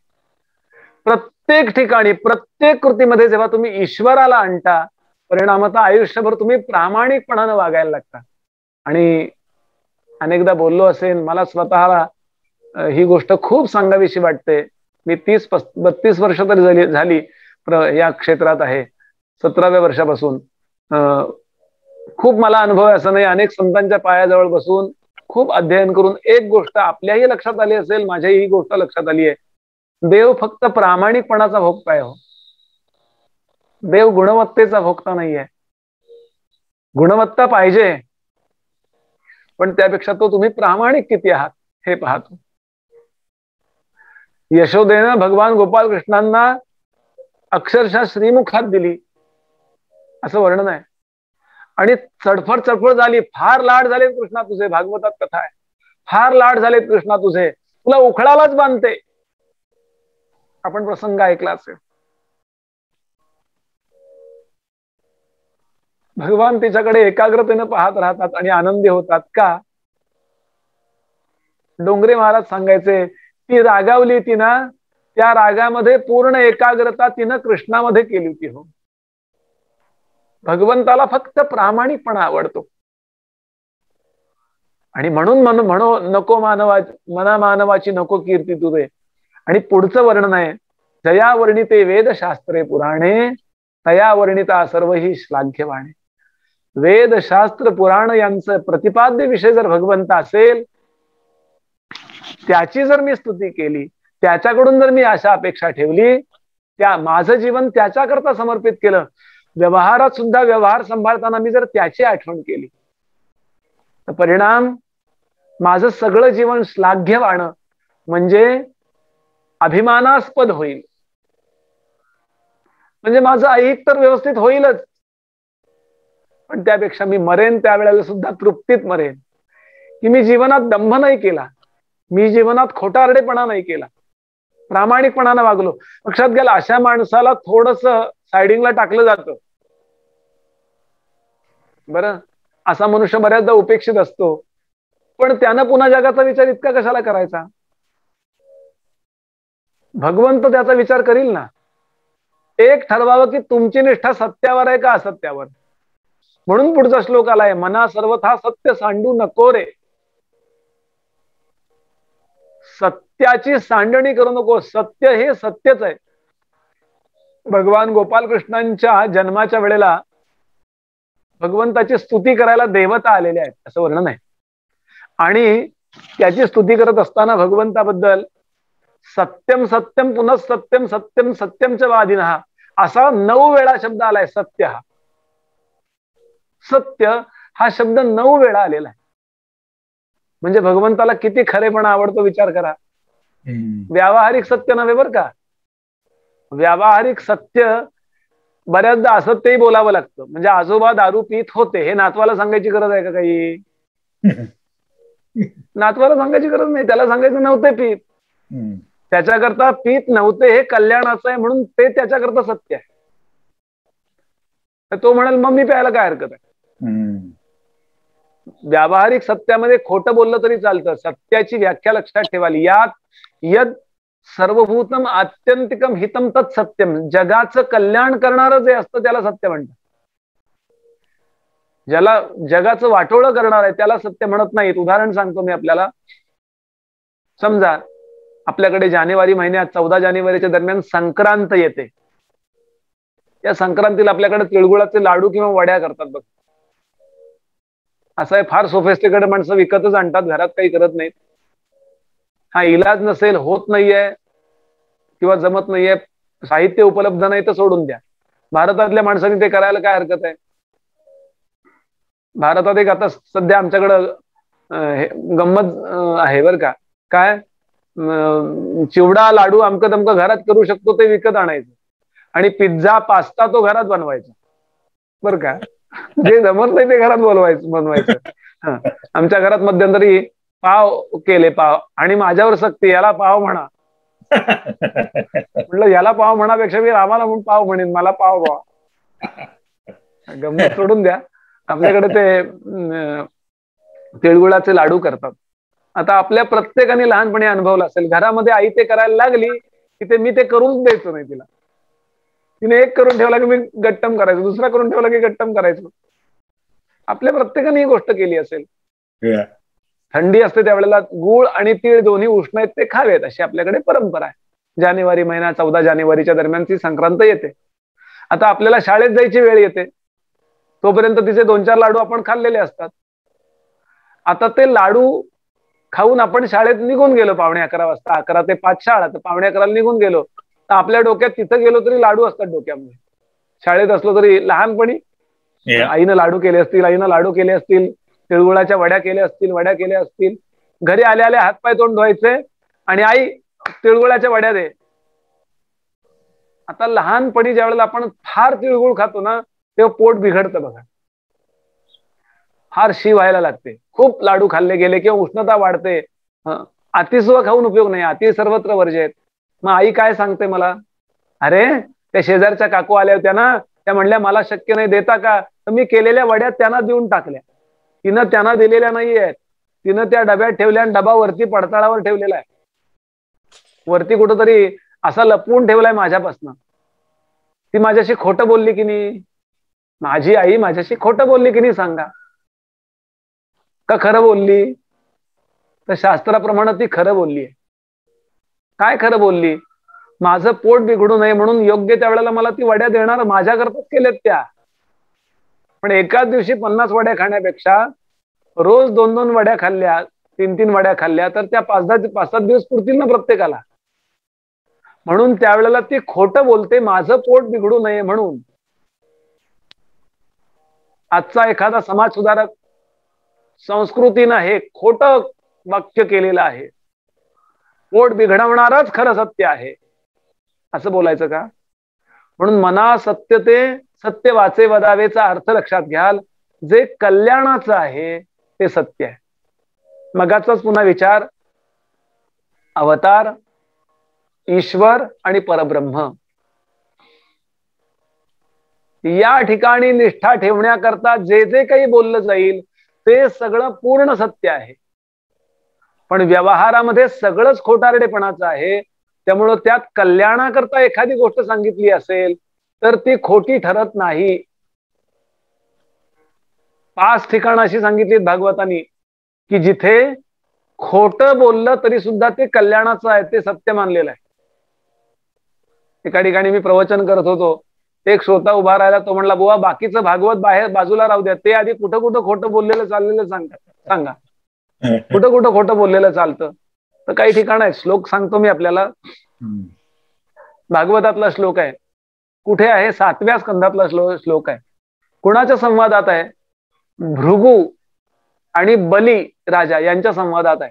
प्रत्येक ठिकाणी, प्रत्येक कृतीमध्ये जेव्हा तुम्ही ईश्वराला आणता, परिणामतः आयुष्यभर तुम्ही प्रामाणिकपणानं वागायला लागता. आणि अनेकदा बोललो असेल, मला स्वतःला ही गोष्ट खूप सांगावीशी वाटते. मी 30-32 वर्ष तरी झाली या क्षेत्रात आहे, 17व्या वर्षापासून. खूप मला अनुभव आहे असं नाही. अनेक संतांच्या पायाजवळ बसून खूप अध्ययन करून एक गोष्ट आपल्याही लक्षात आली असेल, माझ्याही ही गोष्ट लक्षात आली आहे. देव फक्त प्रामाणिकपणाचा भोगता आहे हो. देव गुणवत्तेचा भोगता नाहीये. गुणवत्ता पाहिजे, पण त्यापेक्षा तो तुम्ही प्रामाणिक किती आहात हे पाहतो. यशोदेनं भगवान गोपाल कृष्णांना अक्षरशः श्रीमुखात दिली असं वर्णन आहे. आणि चडफड झाली, फार लाड झालेत कृष्णा तुझे. भागवतात कथा आहे, फार लाड झालेत कृष्णा तुझे, तुला उखळालाच बांधते. आपण प्रसंग ऐकला असेल. भगवान तिच्याकडे एकाग्रतेनं पाहत राहतात आणि आनंदी होतात. का? डोंगरे महाराज सांगायचे, ती रागावली ती ना, त्या रागामध्ये पूर्ण एकाग्रता तिनं कृष्णामध्ये केली होती हो. भगवंताला फक्त प्रामाणिकपणा आवडतो. आणि म्हणून नको मना मानवाची नको कीर्ती तुझे. आणि पुढचं वर्णन आहे, जया वर्णिते वेदशास्त्रे पुराणे, तया वर्णिता सर्व ही श्लाघ्यवाणे. वेद शास्त्र पुराण यांचं प्रतिपाद्य विषय जर भगवंत असेल, त्याची जर मी स्तुती केली, त्याच्याकडून जर मी अशा अपेक्षा ठेवली, माझं जीवन त्याच्याकरता समर्पित केलं, व्यवहारात सुद्धा व्यवहार सांभाळताना मी जर त्याची आठवण केली, तर परिणाम माझं सगळं जीवन श्लाघ्यवाण म्हणजे अभिमानास्पद होईल. म्हणजे माझं ऐक तर व्यवस्थित होईलच, पण त्यापेक्षा मी मरेन त्यावेळेला सुद्धा तृप्तीत मरेन की मी जीवनात दंभ नाही केला, मी जीवनात खोटारडेपणा नाही केला, प्रामाणिकपणानं वागलो. लक्षात घ्यायला, अशा माणसाला थोडस सायडिंगला टाकलं जातं. बरं, असा मनुष्य बऱ्याचदा उपेक्षित असतो, पण त्यानं पुन्हा जगाचा विचार इतका कशाला करायचा? भगवंत त्याचा विचार करील ना. एक ठरवावं की तुमची निष्ठा सत्यावर आहे का असत्यावर. म्हणून पुढचा श्लोक आलाय, मना सर्वथा सत्य सांडू नको रे. सत्याची सांडणी करू नको. सत्य हे सत्यच आहे. भगवान गोपाल कृष्णांच्या जन्माच्या वेळेला भगवंताची स्तुती करायला देवता आलेल्या आहेत असं वर्णन आहे. आणि त्याची स्तुती करत असताना भगवंताबद्दल सत्यम सत्यम पुनः सत्यम सत्यम सत्यमच्या वादिनः असा 9 वेळा शब्द आलाय सत्य हा. सत्य हा शब्द 9 वेळा आलेला आहे. म्हणजे भगवंताला किती खरेपणा आवडतो विचार करा. व्यावहारिक सत्य नव्हे बरं का. व्यावहारिक सत्य बऱ्याचदा असत्यही बोलावं लागतं. म्हणजे आजोबा दारू पीत होते हे नातवाला सांगायची गरज आहे का काही? नातवाला सांगायची गरज नाही. त्याला सांगायचं नव्हते पीत. त्याच्याकरता पीत नव्हते हे कल्याणाचं आहे म्हणून ते त्याच्याकरता सत्य आहे. तर तो म्हणाल मग मी प्यायला काय हरकत आहे. व्यावहारिक सत्यामध्ये खोटं बोललं तरी चालतं. सत्याची व्याख्या लक्षात ठेवाली. यात यद सर्वभूतम आत्यंतिकम हितम तत् सत्यम. जगाचं कल्याण करणारं जे असतं त्याला सत्य म्हणतात. ज्याला जगाचं वाटोळं करणार आहे त्याला सत्य म्हणत नाहीत. उदाहरण सांगतो मी आपल्याला. समजा आपल्याकडे जानेवारी महिन्यात 14 जानेवारीच्या दरम्यान संक्रांत येते. या संक्रांतीला आपल्याकडे तिळगुळाचे लाडू किंवा वड्या करतात बघ. असं आहे, फार सोफिस्टिकेटेड माणसं विकतच आणतात, घरात काही करत नाहीत. हा इलाज नसेल, होत नाहीये किंवा जमत नाहीये, साहित्य उपलब्ध नाही तर सोडून द्या. भारतातल्या माणसांनी ते करायला काय हरकत आहे. भारतात एक आता सध्या आमच्याकडं गंमत आहे बरं का. काय चिवडा लाडू अमकं तमकं घरात करू शकतो ते विकत आणायचं आणि पिझ्झा पास्ता तो घरात बनवायचा बरं का. जे जमत नाही ते घरात बनवायचं. आमच्या घरात मध्यंतरी पाव केले, पाव, आणि माझ्यावर सक्ती, याला पाव म्हणा. म्हटलं याला पाव म्हणापेक्षा मी रामाला म्हणून पाव म्हणेन, मला पाव भाव. गंमत सोडून द्या. आपल्याकडे ते तिळगुळाचे लाडू करतात. आता आपल्या प्रत्येकाने लहानपणी अनुभवलं असेल, घरामध्ये आई ते करायला लागली की ते मी ते करून द्यायचो नाही तिला. तिने एक करून ठेवला की मी गट्टम करायचो, दुसरा करून ठेवला की गट्टम करायचो. आपल्या प्रत्येकाने ही गोष्ट केली असेल. थंडी असते त्यावेळेला गूळ आणि तीळ दोन्ही उष्ण आहेत ते खावेत अशी आपल्याकडे परंपरा आहे. जानेवारी महिना 14 जानेवारीच्या दरम्यान ती संक्रांत येते. आता आपल्याला शाळेत जायची वेळ येते, तोपर्यंत तिचे 2-4 लाडू आपण खाल्लेले असतात. आता ते लाडू खाऊन आपण शाळेत निघून गेलो 11:15 वाजता. 11 ते 5 शाळा, तर 11:15 निघून गेलो तर आपल्या डोक्यात तिथं गेलो तरी लाडू असतात डोक्यामध्ये. शाळेत असलो तरी लहानपणी आईनं लाडू केले असतील, आईनं लाडू केले असतील, तिळगुळाच्या वड्या केल्या असतील, वड्या केल्या असतील. घरी आल्या आल्या हातपाय तोंड धुवायचे आणि आई तिळगुळाच्या वड्या दे. आता लहानपणी ज्या वेळेला आपण फार तिळगुळ खातो ना तेव्हा पोट बिघडतं बघा, फार शी व्हायला लागते. खूप लाडू खाल्ले गेले किंवा उष्णता वाढते. अतिसुद्धा खाऊन उपयोग नाही, अति सर्वत्र वर्ज्य आहेत. मग आई काय सांगते मला, अरे त्या शेजारच्या काकू आल्या होत्या ना, त्या म्हणल्या मला शक्य नाही देता का, तर मी केलेल्या वड्या त्यांना देऊन टाकल्या. तिनं त्यांना दिलेल्या नाही आहेत, तिनं त्या डब्यात ठेवल्या आणि डबा वरती पडताळावर ठेवलेला आहे, वरती कुठंतरी असा लपवून ठेवलाय माझ्यापासनं. ती माझ्याशी खोटं बोलली की नाही, माझी आई माझ्याशी खोटं बोलली की नाही सांगा, का खरं बोलली? तर शास्त्राप्रमाणे ती खरं बोलली आहे. काय खरं बोलली? माझं पोट बिघडू नये म्हणून योग्य त्यावेळेला मला ती वड्या देणार माझ्याकरताच केल्यात त्या. पण एकाच दिवशी 50 वड्या खाण्यापेक्षा रोज 2-2 वड्या खाल्ल्या, 3-3 वड्या खाल्ल्या तर त्या 5-7 दिवस पुरतील ना प्रत्येकाला. म्हणून त्यावेळेला ती खोटं बोलते माझं पोट बिघडू नये म्हणून. आजचा एखादा समाज सुधारक संस्कृतीनं हे खोटं वाक्य केलेलं आहे, पोट बिघडवणारच खरं सत्य आहे असं बोलायचं का? म्हणून मना सत्य ते सत्य वाचे वदावेचा अर्थ लक्षात घ्याल. जे कल्याणाचं आहे ते सत्य आहे. मगाचाच पुन्हा विचार, अवतार, ईश्वर आणि परब्रह्म या ठिकाणी निष्ठा ठेवण्याकरता जे जे काही बोललं जाईल ते सगळं पूर्ण सत्य आहे. पण व्यवहारामध्ये सगळंच खोटारडेपणाचं आहे. त्यामुळं त्यात कल्याणाकरता एखादी गोष्ट सांगितली असेल तर ती खोटी ठरत नाही. 5 ठिकाणं अशी सांगितलीत भागवतांनी की जिथे खोटं बोललं तरी सुद्धा ते कल्याणाचं आहे, ते सत्य मानलेलं आहे. एका ठिकाणी मी प्रवचन करत होतो, एक श्रोता उभा राहिला, तो म्हणला बुवा बाकीचं भागवत बाहेर बाजूला राहू द्या, ते आधी कुठं कुठं खोटं बोललेलं चाललेलं सांगा, कुठं कुठं खोटं बोललेलं चालतं. तर काही ठिकाण आहे, श्लोक सांगतो मी आपल्याला. भागवतातला श्लोक आहे, कुठे आहे? 7व्या स्कंधातला श्लोक आहे. कुणाच्या संवादात आहे? भृगू आणि बली राजा यांच्या संवादात आहे.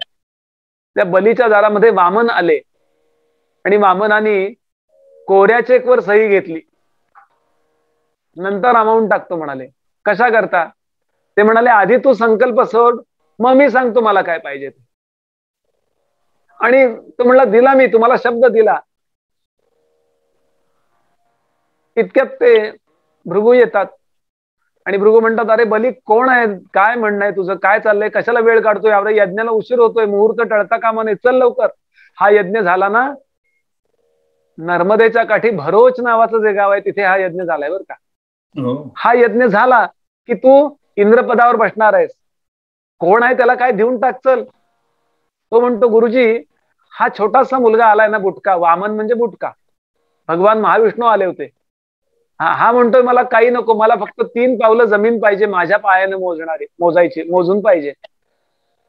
त्या बलीच्या दारामध्ये वामन आले आणि वामनाने कोऱ्या चेकवर सही घेतली. नंतर अमाऊंट टाकतो म्हणाले. कशा करता? ते म्हणाले आधी तू संकल्प सोड, मग मी सांगतो मला काय पाहिजे ते. आणि तो म्हणला दिला मी तुम्हाला शब्द दिला. इतक्यात ते भृगू येतात आणि भृगू म्हणतात अरे बली कोण आहे, काय म्हणणं आहे तुझं, काय चाललंय, कशाला वेळ काढतोय, यावर यज्ञाला उशीर होतोय, मुहूर्त टळता कामा नये, चल लवकर. हा यज्ञ झाला ना नर्मदेच्या काठी भरोच नावाचं जे गाव आहे तिथे हा यज्ञ झालाय बरं का. हा यज्ञ झाला की तू इंद्रपदावर बसणार आहेस. कोण आहे त्याला काय देऊन टाक चल. तो म्हणतो गुरुजी हा छोटासा मुलगा आलाय ना बुटका, वामन म्हणजे बुटका, भगवान महाविष्णू आले होते. हा म्हणतोय मला काही नको, मला फक्त 3 पावलं जमीन पाहिजे, माझ्या पायाने मोजून पाहिजे.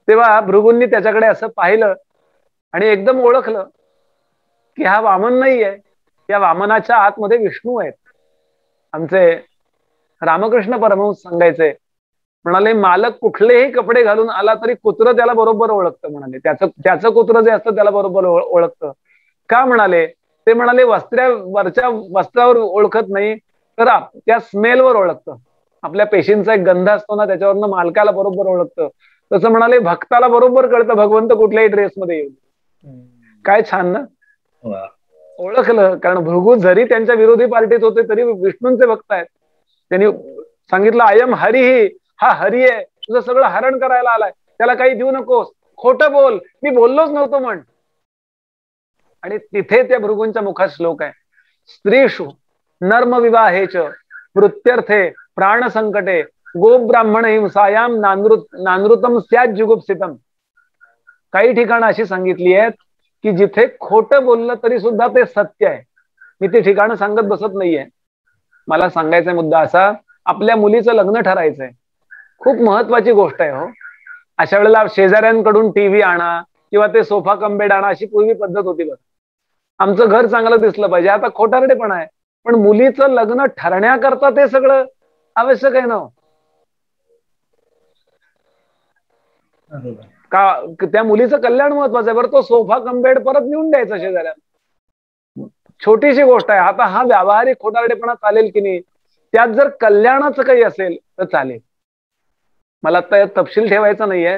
तेव्हा भृगूंनी त्याच्याकडे असं पाहिलं आणि एकदम ओळखलं की हा वामन नाहीये, या वामनाच्या आतमध्ये विष्णू आहेत. आमचे रामकृष्ण परमहंस सांगायचे, म्हणाले मालक कुठलेही कपडे घालून आला तरी कुत्र त्याला बरोबर ओळखतं. म्हणाले त्याचं कुत्र जे असतं त्याला बरोबर ओळखतं. का म्हणाले? ते म्हणाले वरच्या वस्त्रावर ओळखत नाही तर त्या स्मेलवर ओळखतं. आपल्या पेशींचा एक गंध असतो ना त्याच्यावरनं मालकाला बरोबर ओळखतं. तसं म्हणाले भक्ताला बरोबर कळतं भगवंत कुठल्याही ड्रेसमध्ये येईल. काय छान ना. ओळखलं. कारण भृगू जरी त्यांच्या विरोधी पार्टीत होते तरी विष्णूंचे भक्त आहेत. त्यांनी सांगितलं आयम हरिही, हा हरी आहे, तुझं सगळं हरण करायला आलाय, त्याला काही देऊ नकोस, खोटं बोल, मी बोललोच नव्हतो म्हण. आणि तिथे त्या भृगूंच्या मुखात श्लोक आहे, स्त्रीषु नर्म विवाहेच मृत्यर्थे प्राण संकटे गो ब्राह्मण हिंसायाम नानृतम स्यात् जुगुप्सितम. काही ठिकाणं अशी सांगितली आहेत की जिथे खोटं बोललं तरी सुद्धा ते सत्य आहे. मी ते ठिकाणं सांगत बसत नाहीये. मला सांगायचा मुद्दा असा, आपल्या मुलीचं लग्न ठरायचंय, खूप महत्वाची गोष्ट आहे हो. अशा वेळेला शेजाऱ्यांकडून टीव्ही आणा किंवा ते सोफा कम बेड आणा अशी पूर्वी पद्धत होती बघ. आमचं घर चांगलं दिसलं पाहिजे, आता खोटारडे पण आहे. पण मुलीचं लग्न ठरण्याकरता ते सगळं आवश्यक आहे ना. का त्या मुलीचं कल्याण महत्वाचं आहे बरं. तो सोफा कम बेड परत नेऊन द्यायचा शेजाऱ्यांना, छोटीशी गोष्ट आहे. आता हा व्यावहारिक खोटारडेपणा चालेल की नाही? त्यात जर कल्याणाचं काही असेल तर चालेल. मला आता तपशील ठेवायचा नाहीये.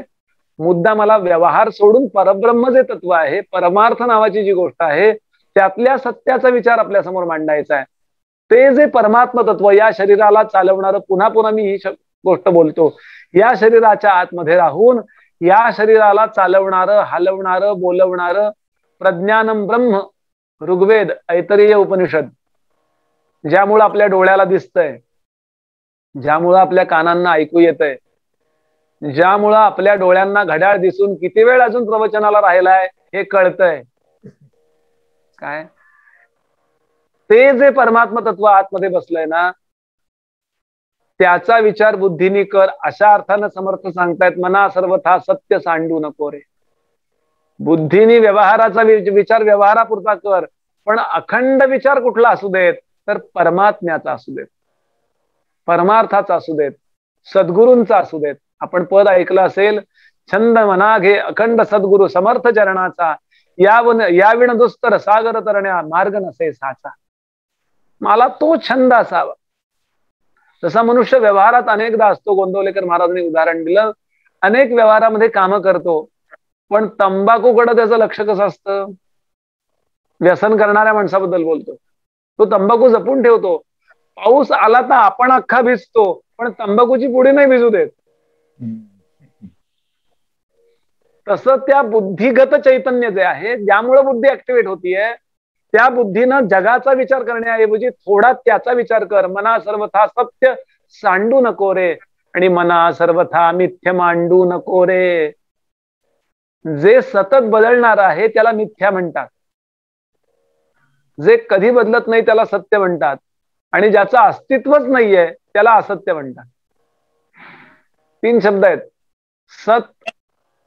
मुद्दा मला व्यवहार सोडून परब्रह्म जे तत्व आहे, परमार्थ नावाची जी गोष्ट आहे, त्यातल्या सत्याचा विचार आपल्या समोर मांडायचा आहे. ते जे परमात्म तत्व या शरीराला चालवणारं, पुन्हा पुन्हा मी ही गोष्ट बोलतो, या शरीराच्या आतमध्ये राहून या शरीराला चालवणारं, हलवणारं, बोलवणारं प्रज्ञानम ब्रह्म, ऋग्वेद, ऐतरेय उपनिषद, ज्यामुळं आपल्या डोळ्याला दिसतंय, ज्यामुळं आपल्या कानांना ऐकू येतंय, ज्यामुळं आपल्या डोळ्यांना घड्याळ दिसून किती वेळ अजून प्रवचनाला राहिलाय हे कळतंय. काय ते जे परमात्म तत्व आतमध्ये बसलंय ना, त्याचा विचार बुद्धीने कर. अशा अर्थानं समर्थ सांगतायत मना सर्वथा सत्य सांडू नको रे. बुद्धीने व्यवहाराचा विचार व्यवहारापुरता कर, पण अखंड विचार कुठला असू देत तर परमात्म्याचा असू देत, परमार्थाचा असू देत, सद्गुरूंचा असू देत. आपण पद ऐकलं असेल, छंद मना घे अखंड सद्गुरु समर्थ चरणाचा, याविण दुस्तर सागर तरण्या मार्ग नसे साचा. मला तो छंद असावा. तसा मनुष्य व्यवहारात अनेकदा असतो. गोंदवलेकर महाराजांनी उदाहरण दिलं, अनेक व्यवहारामध्ये कामं करतो, पण तंबाखूकडे त्याचं लक्ष कसं असतं? व्यसन करणाऱ्या माणसाबद्दल बोलतो. तो तंबाखू जपून ठेवतो. पाऊस आला तर आपण अख्खा भिजतो, पण तंबाखूची पुडी नाही भिजू देत. तसं त्या बुद्धिगत चैतन्य जे आहे, ज्यामुळे बुद्धी ऍक्टिव्हेट होतीये, त्या बुद्धीनं जगाचा विचार करण्याऐवजी थोडा त्याचा विचार कर. मना सर्वथा सत्य सांडू नको रे, आणि मना सर्वथा मिथ्य मांडू नको रे. जे सतत बदलणार आहे त्याला मिथ्या म्हणतात, जे कधी बदलत नाही त्याला सत्य म्हणतात, आणि ज्याचं अस्तित्वच नाहीये त्याला असत्य म्हणतात. 3 शब्द आहेत, सत,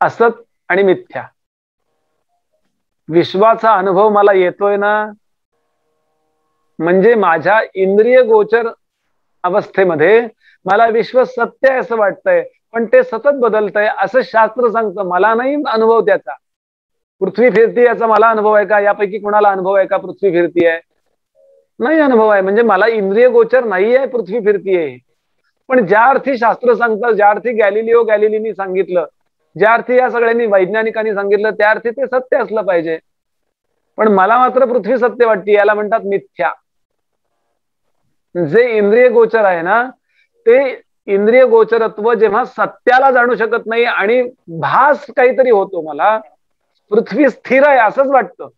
असत आणि मिथ्या. विश्वाचा अनुभव मला येतोय ना, म्हणजे माझ्या इंद्रिय गोचर अवस्थेमध्ये मला विश्व सत्य आहे असं वाटतंय, पण ते सतत बदलतंय असं शास्त्र सांगतं. मला नाही अनुभव त्याचा. पृथ्वी फिरती याचा मला अनुभव आहे का? यापैकी कुणाला अनुभव आहे का पृथ्वी फिरती आहे? नाही अनुभव आहे. म्हणजे मला इंद्रिय गोचर नाहीये पृथ्वी फिरतीये. पण ज्या अर्थी शास्त्र सांगतं, ज्या अर्थी गॅलिलिनी सांगितलं, ज्या अर्थी या सगळ्यांनी वैज्ञानिकांनी सांगितलं, त्या अर्थी ते सत्य असलं पाहिजे. पण मला मात्र पृथ्वी सत्य वाटते. याला म्हणतात मिथ्या. जे इंद्रिय गोचर आहे ना, ते इंद्रिय गोचरत्व जेव्हा सत्याला जाणू शकत नाही आणि भास काहीतरी होतो, मला पृथ्वी स्थिर आहे असंच वाटतं.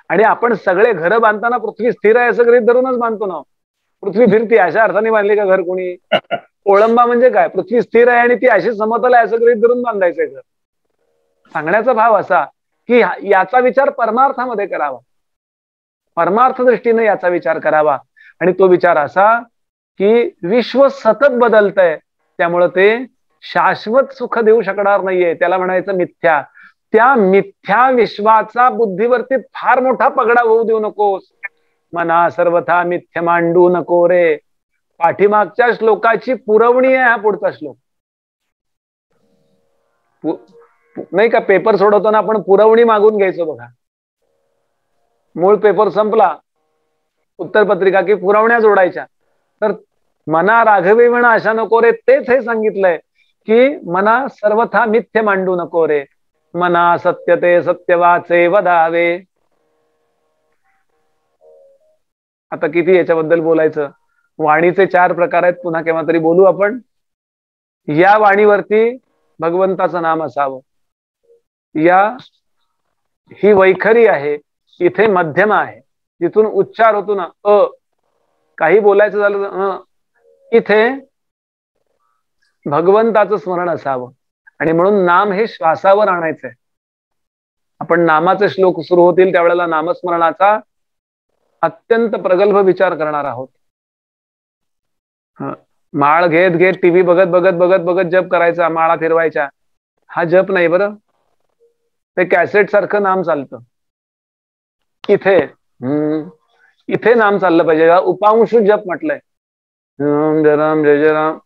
आणि आपण सगळे घरं बांधताना पृथ्वी स्थिर आहे असं गृहीत धरूनच बांधतो ना. पृथ्वी फिरती अशा अर्थाने बांधली का घर कोणी? कोळंबा म्हणजे काय? पृथ्वी स्थिर आहे आणि ती अशी समतल आहे असं गृहीत धरून बांधायचंय घर. सांगण्याचा भाव असा की याचा विचार परमार्थामध्ये करावा, परमार्थ दृष्टीने याचा विचार करावा. आणि तो विचार असा की विश्व सतत बदलतंय, त्यामुळं ते शाश्वत सुख देऊ शकणार नाहीये. त्याला म्हणायचं मिथ्या. त्या मिथ्या विश्वाचा बुद्धीवरती फार मोठा पगडा होऊ देऊ नकोस. मना सर्वथा मिथ्य मांडू नको रे. पाठीमागच्या श्लोकाची पुरवणी आहे हा पुढचा श्लोक. नाही का, पेपर सोडवताना आपण पुरवणी मागून घ्यायचो बघा. मूळ पेपर संपला, उत्तरपत्रिका की पुरवण्या जोडायच्या. तर मना राघवे म्हणा अशा नको रे, तेच हे सांगितलंय की मना सर्वथा मिथ्य मांडू नको रे. मना सत्य ते सत्यवाचे वदावे. आता किती याच्याबद्दल बोलायचं. वाणीचे 4 प्रकार आहेत, पुन्हा केव्हा तरी बोलू आपण. या वाणीवरती भगवंताचं नाम असावं. ही वैखरी आहे, इथे मध्यम आहे, जिथून उच्चार होतो ना काही बोलायचं झालं इथे भगवंताचं स्मरण असावं. आणि म्हणून नाम हे श्वासावर आणायचंय. आपण नामाचे श्लोक सुरू होतील त्यावेळेला नामस्मरणाचा अत्यंत प्रगल्भ विचार करणार आहोत. माळ घेत घेत टीव्ही बघत बघत बघत बघत जप करायचा, माळा फिरवायच्या, हा जप नाही बरं. ते कॅसेट सारखं नाम चालतं. इथे नाम चाललं पाहिजे. उपांशु जप म्हटलंय. जय राम जय जय राम.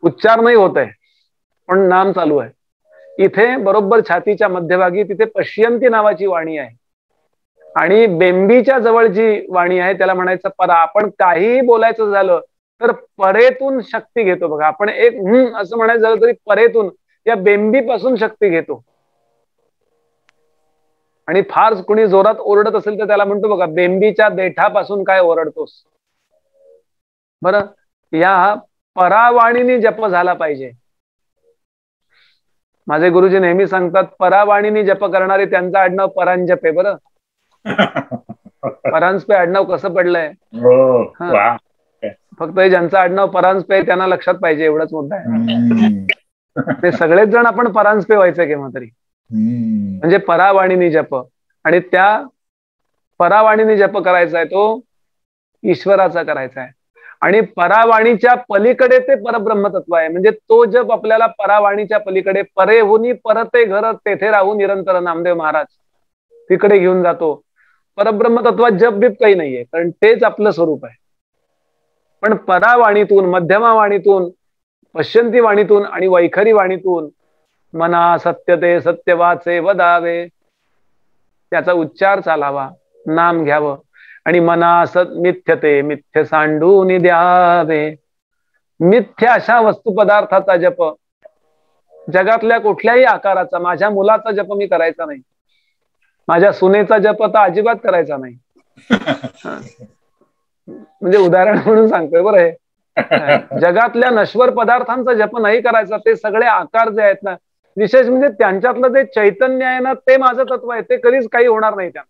उच्चार नाही होत आहे पण नाम चालू आहे. इथे बरोबर छातीच्या मध्यभागी तिथे पश्यंती नावाची वाणी आहे. आणि बेंबीच्या जवळ जी वाणी आहे त्याला म्हणायचं परा. आपण काहीही बोलायचं झालं तर परेतून शक्ती घेतो बघा. आपण एक असं म्हणायचं झालं तरी परेतून या बेंबीपासून शक्ती घेतो. आणि फार कुणी जोरात ओरडत असेल तर त्याला म्हणतो बघा, बेंबीच्या देठापासून काय ओरडतोस. बरं, या परावाणीने जप झाला पाहिजे. माझे गुरुजी नेहमी सांगतात, परावाणीने जप करणारे त्यांचं आडनाव परांजप आहे. बरं, परांजपे आडनाव कसं पडलंय. फक्त ज्यांचं आडनाव परांजपे आहे त्यांना लक्षात पाहिजे, एवढंच मुद्दा आहे. ते सगळेच जण आपण परांजपे व्हायचं केव्हा तरी. म्हणजे परावाणीने जप. आणि त्या परावाणीने जप करायचा आहे तो ईश्वराचा करायचा आहे. आणि परावाणीच्या पलीकडे ते परब्रह्मतत्व आहे. म्हणजे तो जप आपल्याला परावाणीच्या पलीकडे परेहुनी परते घर तेथे राहून निरंतर नामदेव महाराज तिकडे घेऊन जातो. परब्रह्मतत्वात जप बीप काही नाहीये, कारण तेच आपलं स्वरूप आहे. पण परावाणीतून, मध्यमा वाणीतून, पश्यंती वाणीतून आणि वैखरी वाणीतून मना सत्य ते सत्यवाचे वदावे त्याचा उच्चार चालावा, नाम घ्यावं. आणि मना मिथ्य ते मिथ्य सांडून द्यावे. मिथ्य अशा वस्तू पदार्थाचा जप, जगातल्या कुठल्याही आकाराचा, माझ्या मुलाचा जप मी करायचा नाही, माझ्या सुनेचा जप तर अजिबात करायचा नाही. म्हणजे उदाहरण म्हणून सांगतोय बरं. हे जगातल्या नश्वर पदार्थांचा जप नाही करायचा. ते सगळे आकार जे आहेत ना, विशेष म्हणजे त्यांच्यातलं जे चैतन्य आहे ना, ते माझं तत्व आहे. ते कधीच काही होणार नाही. त्या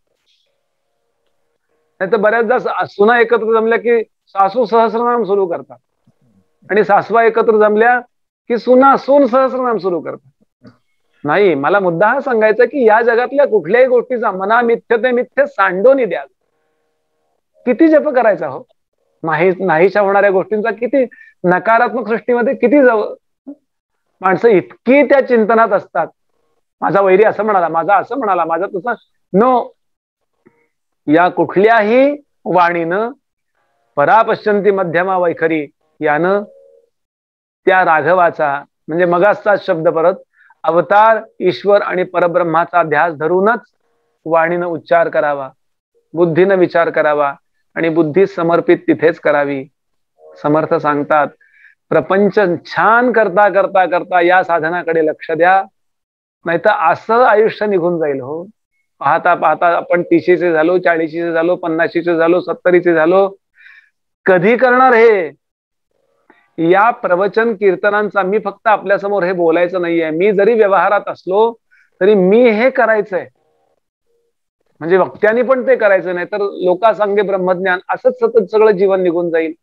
नाही तर बऱ्याचदा सुना एकत्र जमल्या की सासू सहस्रनाम सुरू करतात आणि सासवा एकत्र जमल्या की सून सहस्रनाम सुरू करतात. नाही, मला मुद्दा हा सांगायचा की या जगातल्या कुठल्याही गोष्टीचा मना मिथ्य ते मिथ्य सांडून द्या. किती जप करायचा हो. नाहीशा होणाऱ्या गोष्टींचा किती नकारात्मक सृष्टीमध्ये किती माणसं इतकी त्या चिंतनात असतात. माझा वैरी असं म्हणाला, माझा असं म्हणाला, माझा तसं. नो, या कुठल्याही वाणीनं परा पश्यंती मध्यमा वैखरी यानं त्या राघवाचा म्हणजे मगाचाच शब्द परत अवतार ईश्वर आणि परब्रह्माचा ध्यास धरूनच वाणीनं उच्चार करावा, बुद्धीनं विचार करावा आणि बुद्धी समर्पित तिथेच करावी. समर्थ सांगतात प्रपंच छान करता करता करता या साधनाकडे लक्ष द्या, नाहीतर असं आयुष्य निघून जाईल हो. पाहता पाहता आपण 30चे झालो, 40चे झालो, 50चे झालो, 70चे झालो. कधी करणार हे? या प्रवचन कीर्तनांचा मी फक्त आपल्यासमोर हे बोलायचं नाहीये, मी जरी व्यवहारात असलो तरी मी हे करायचंय, म्हणजे वक्त्यांनी पण ते करायचं नाही तर लोकासंगे ब्रह्मज्ञान असंच सतत सगळं जीवन निघून जाईल.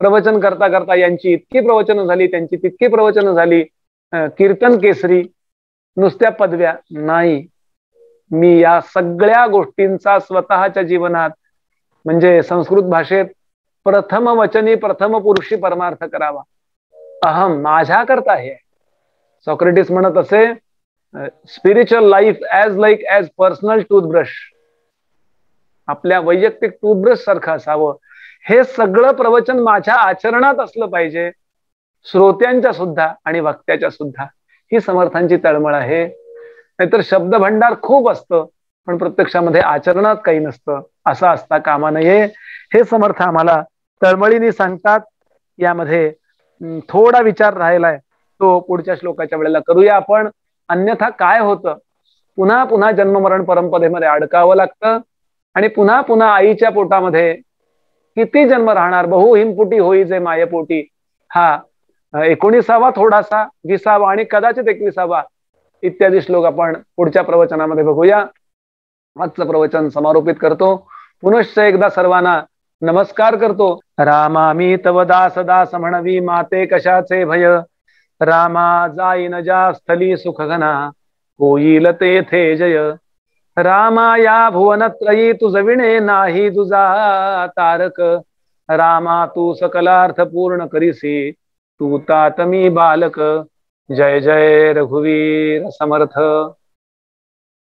प्रवचन करता करता यांची इतकी प्रवचनं झाली, त्यांची तितकी प्रवचनं झाली, कीर्तन केसरी, नुसत्या पदव्या नाही. मी या सगळ्या गोष्टींचा स्वतःच्या जीवनात म्हणजे संस्कृत भाषेत प्रथम वचनी प्रथम पुरुषी परमार्थ करावा. अहम माझ्या करता हे. सॉक्रेटिस म्हणत असे spiritual life as personal toothbrush, आपल्या वैयक्तिक टूथब्रश सारखं असावं. हे सगळं प्रवचन माझ्या आचरणात असलं पाहिजे, श्रोत्यांच्या सुद्धा आणि वक्त्याच्या सुद्धा. ही समर्थांची तळमळ आहे. नाहीतर शब्द भंडार खूप असतं पण प्रत्यक्षामध्ये आचरणात काही नसतं, असं असता कामा नये. हे समर्थ आम्हाला तळमळीने सांगतात. यामध्ये थोडा विचार राहिलाय तो पुढच्या श्लोकाच्या वेळेला करूया आपण. अन्यथा काय होतं, पुन्हा पुन्हा जन्ममरण परंपरेमध्ये अडकावं लागतं आणि पुन्हा पुन्हा आईच्या पोटामध्ये किती जन्म राहणार. बहु हिमपुटी होई जे मायपोटी. हा 19वा थोडासा, 20वा आणि कदाचित 21वा इत्यादी श्लोक आपण पुढच्या प्रवचनामध्ये बघूया. आजचं प्रवचन समारोपित करतो. पुनश्च एकदा सर्वांना नमस्कार करतो. रामा मी तव दास दास म्हणवी माते कशाचे भय. रामा जाईन ज्या स्थली सुखघना होईल तेथे जय. रामा या भुवनत्रयी तुझ विणे नाही तुझा तारक. रामा तू सकलार्थ पूर्ण करीसी तू तात मी बालक. जय जय रघुवीर समर्थ.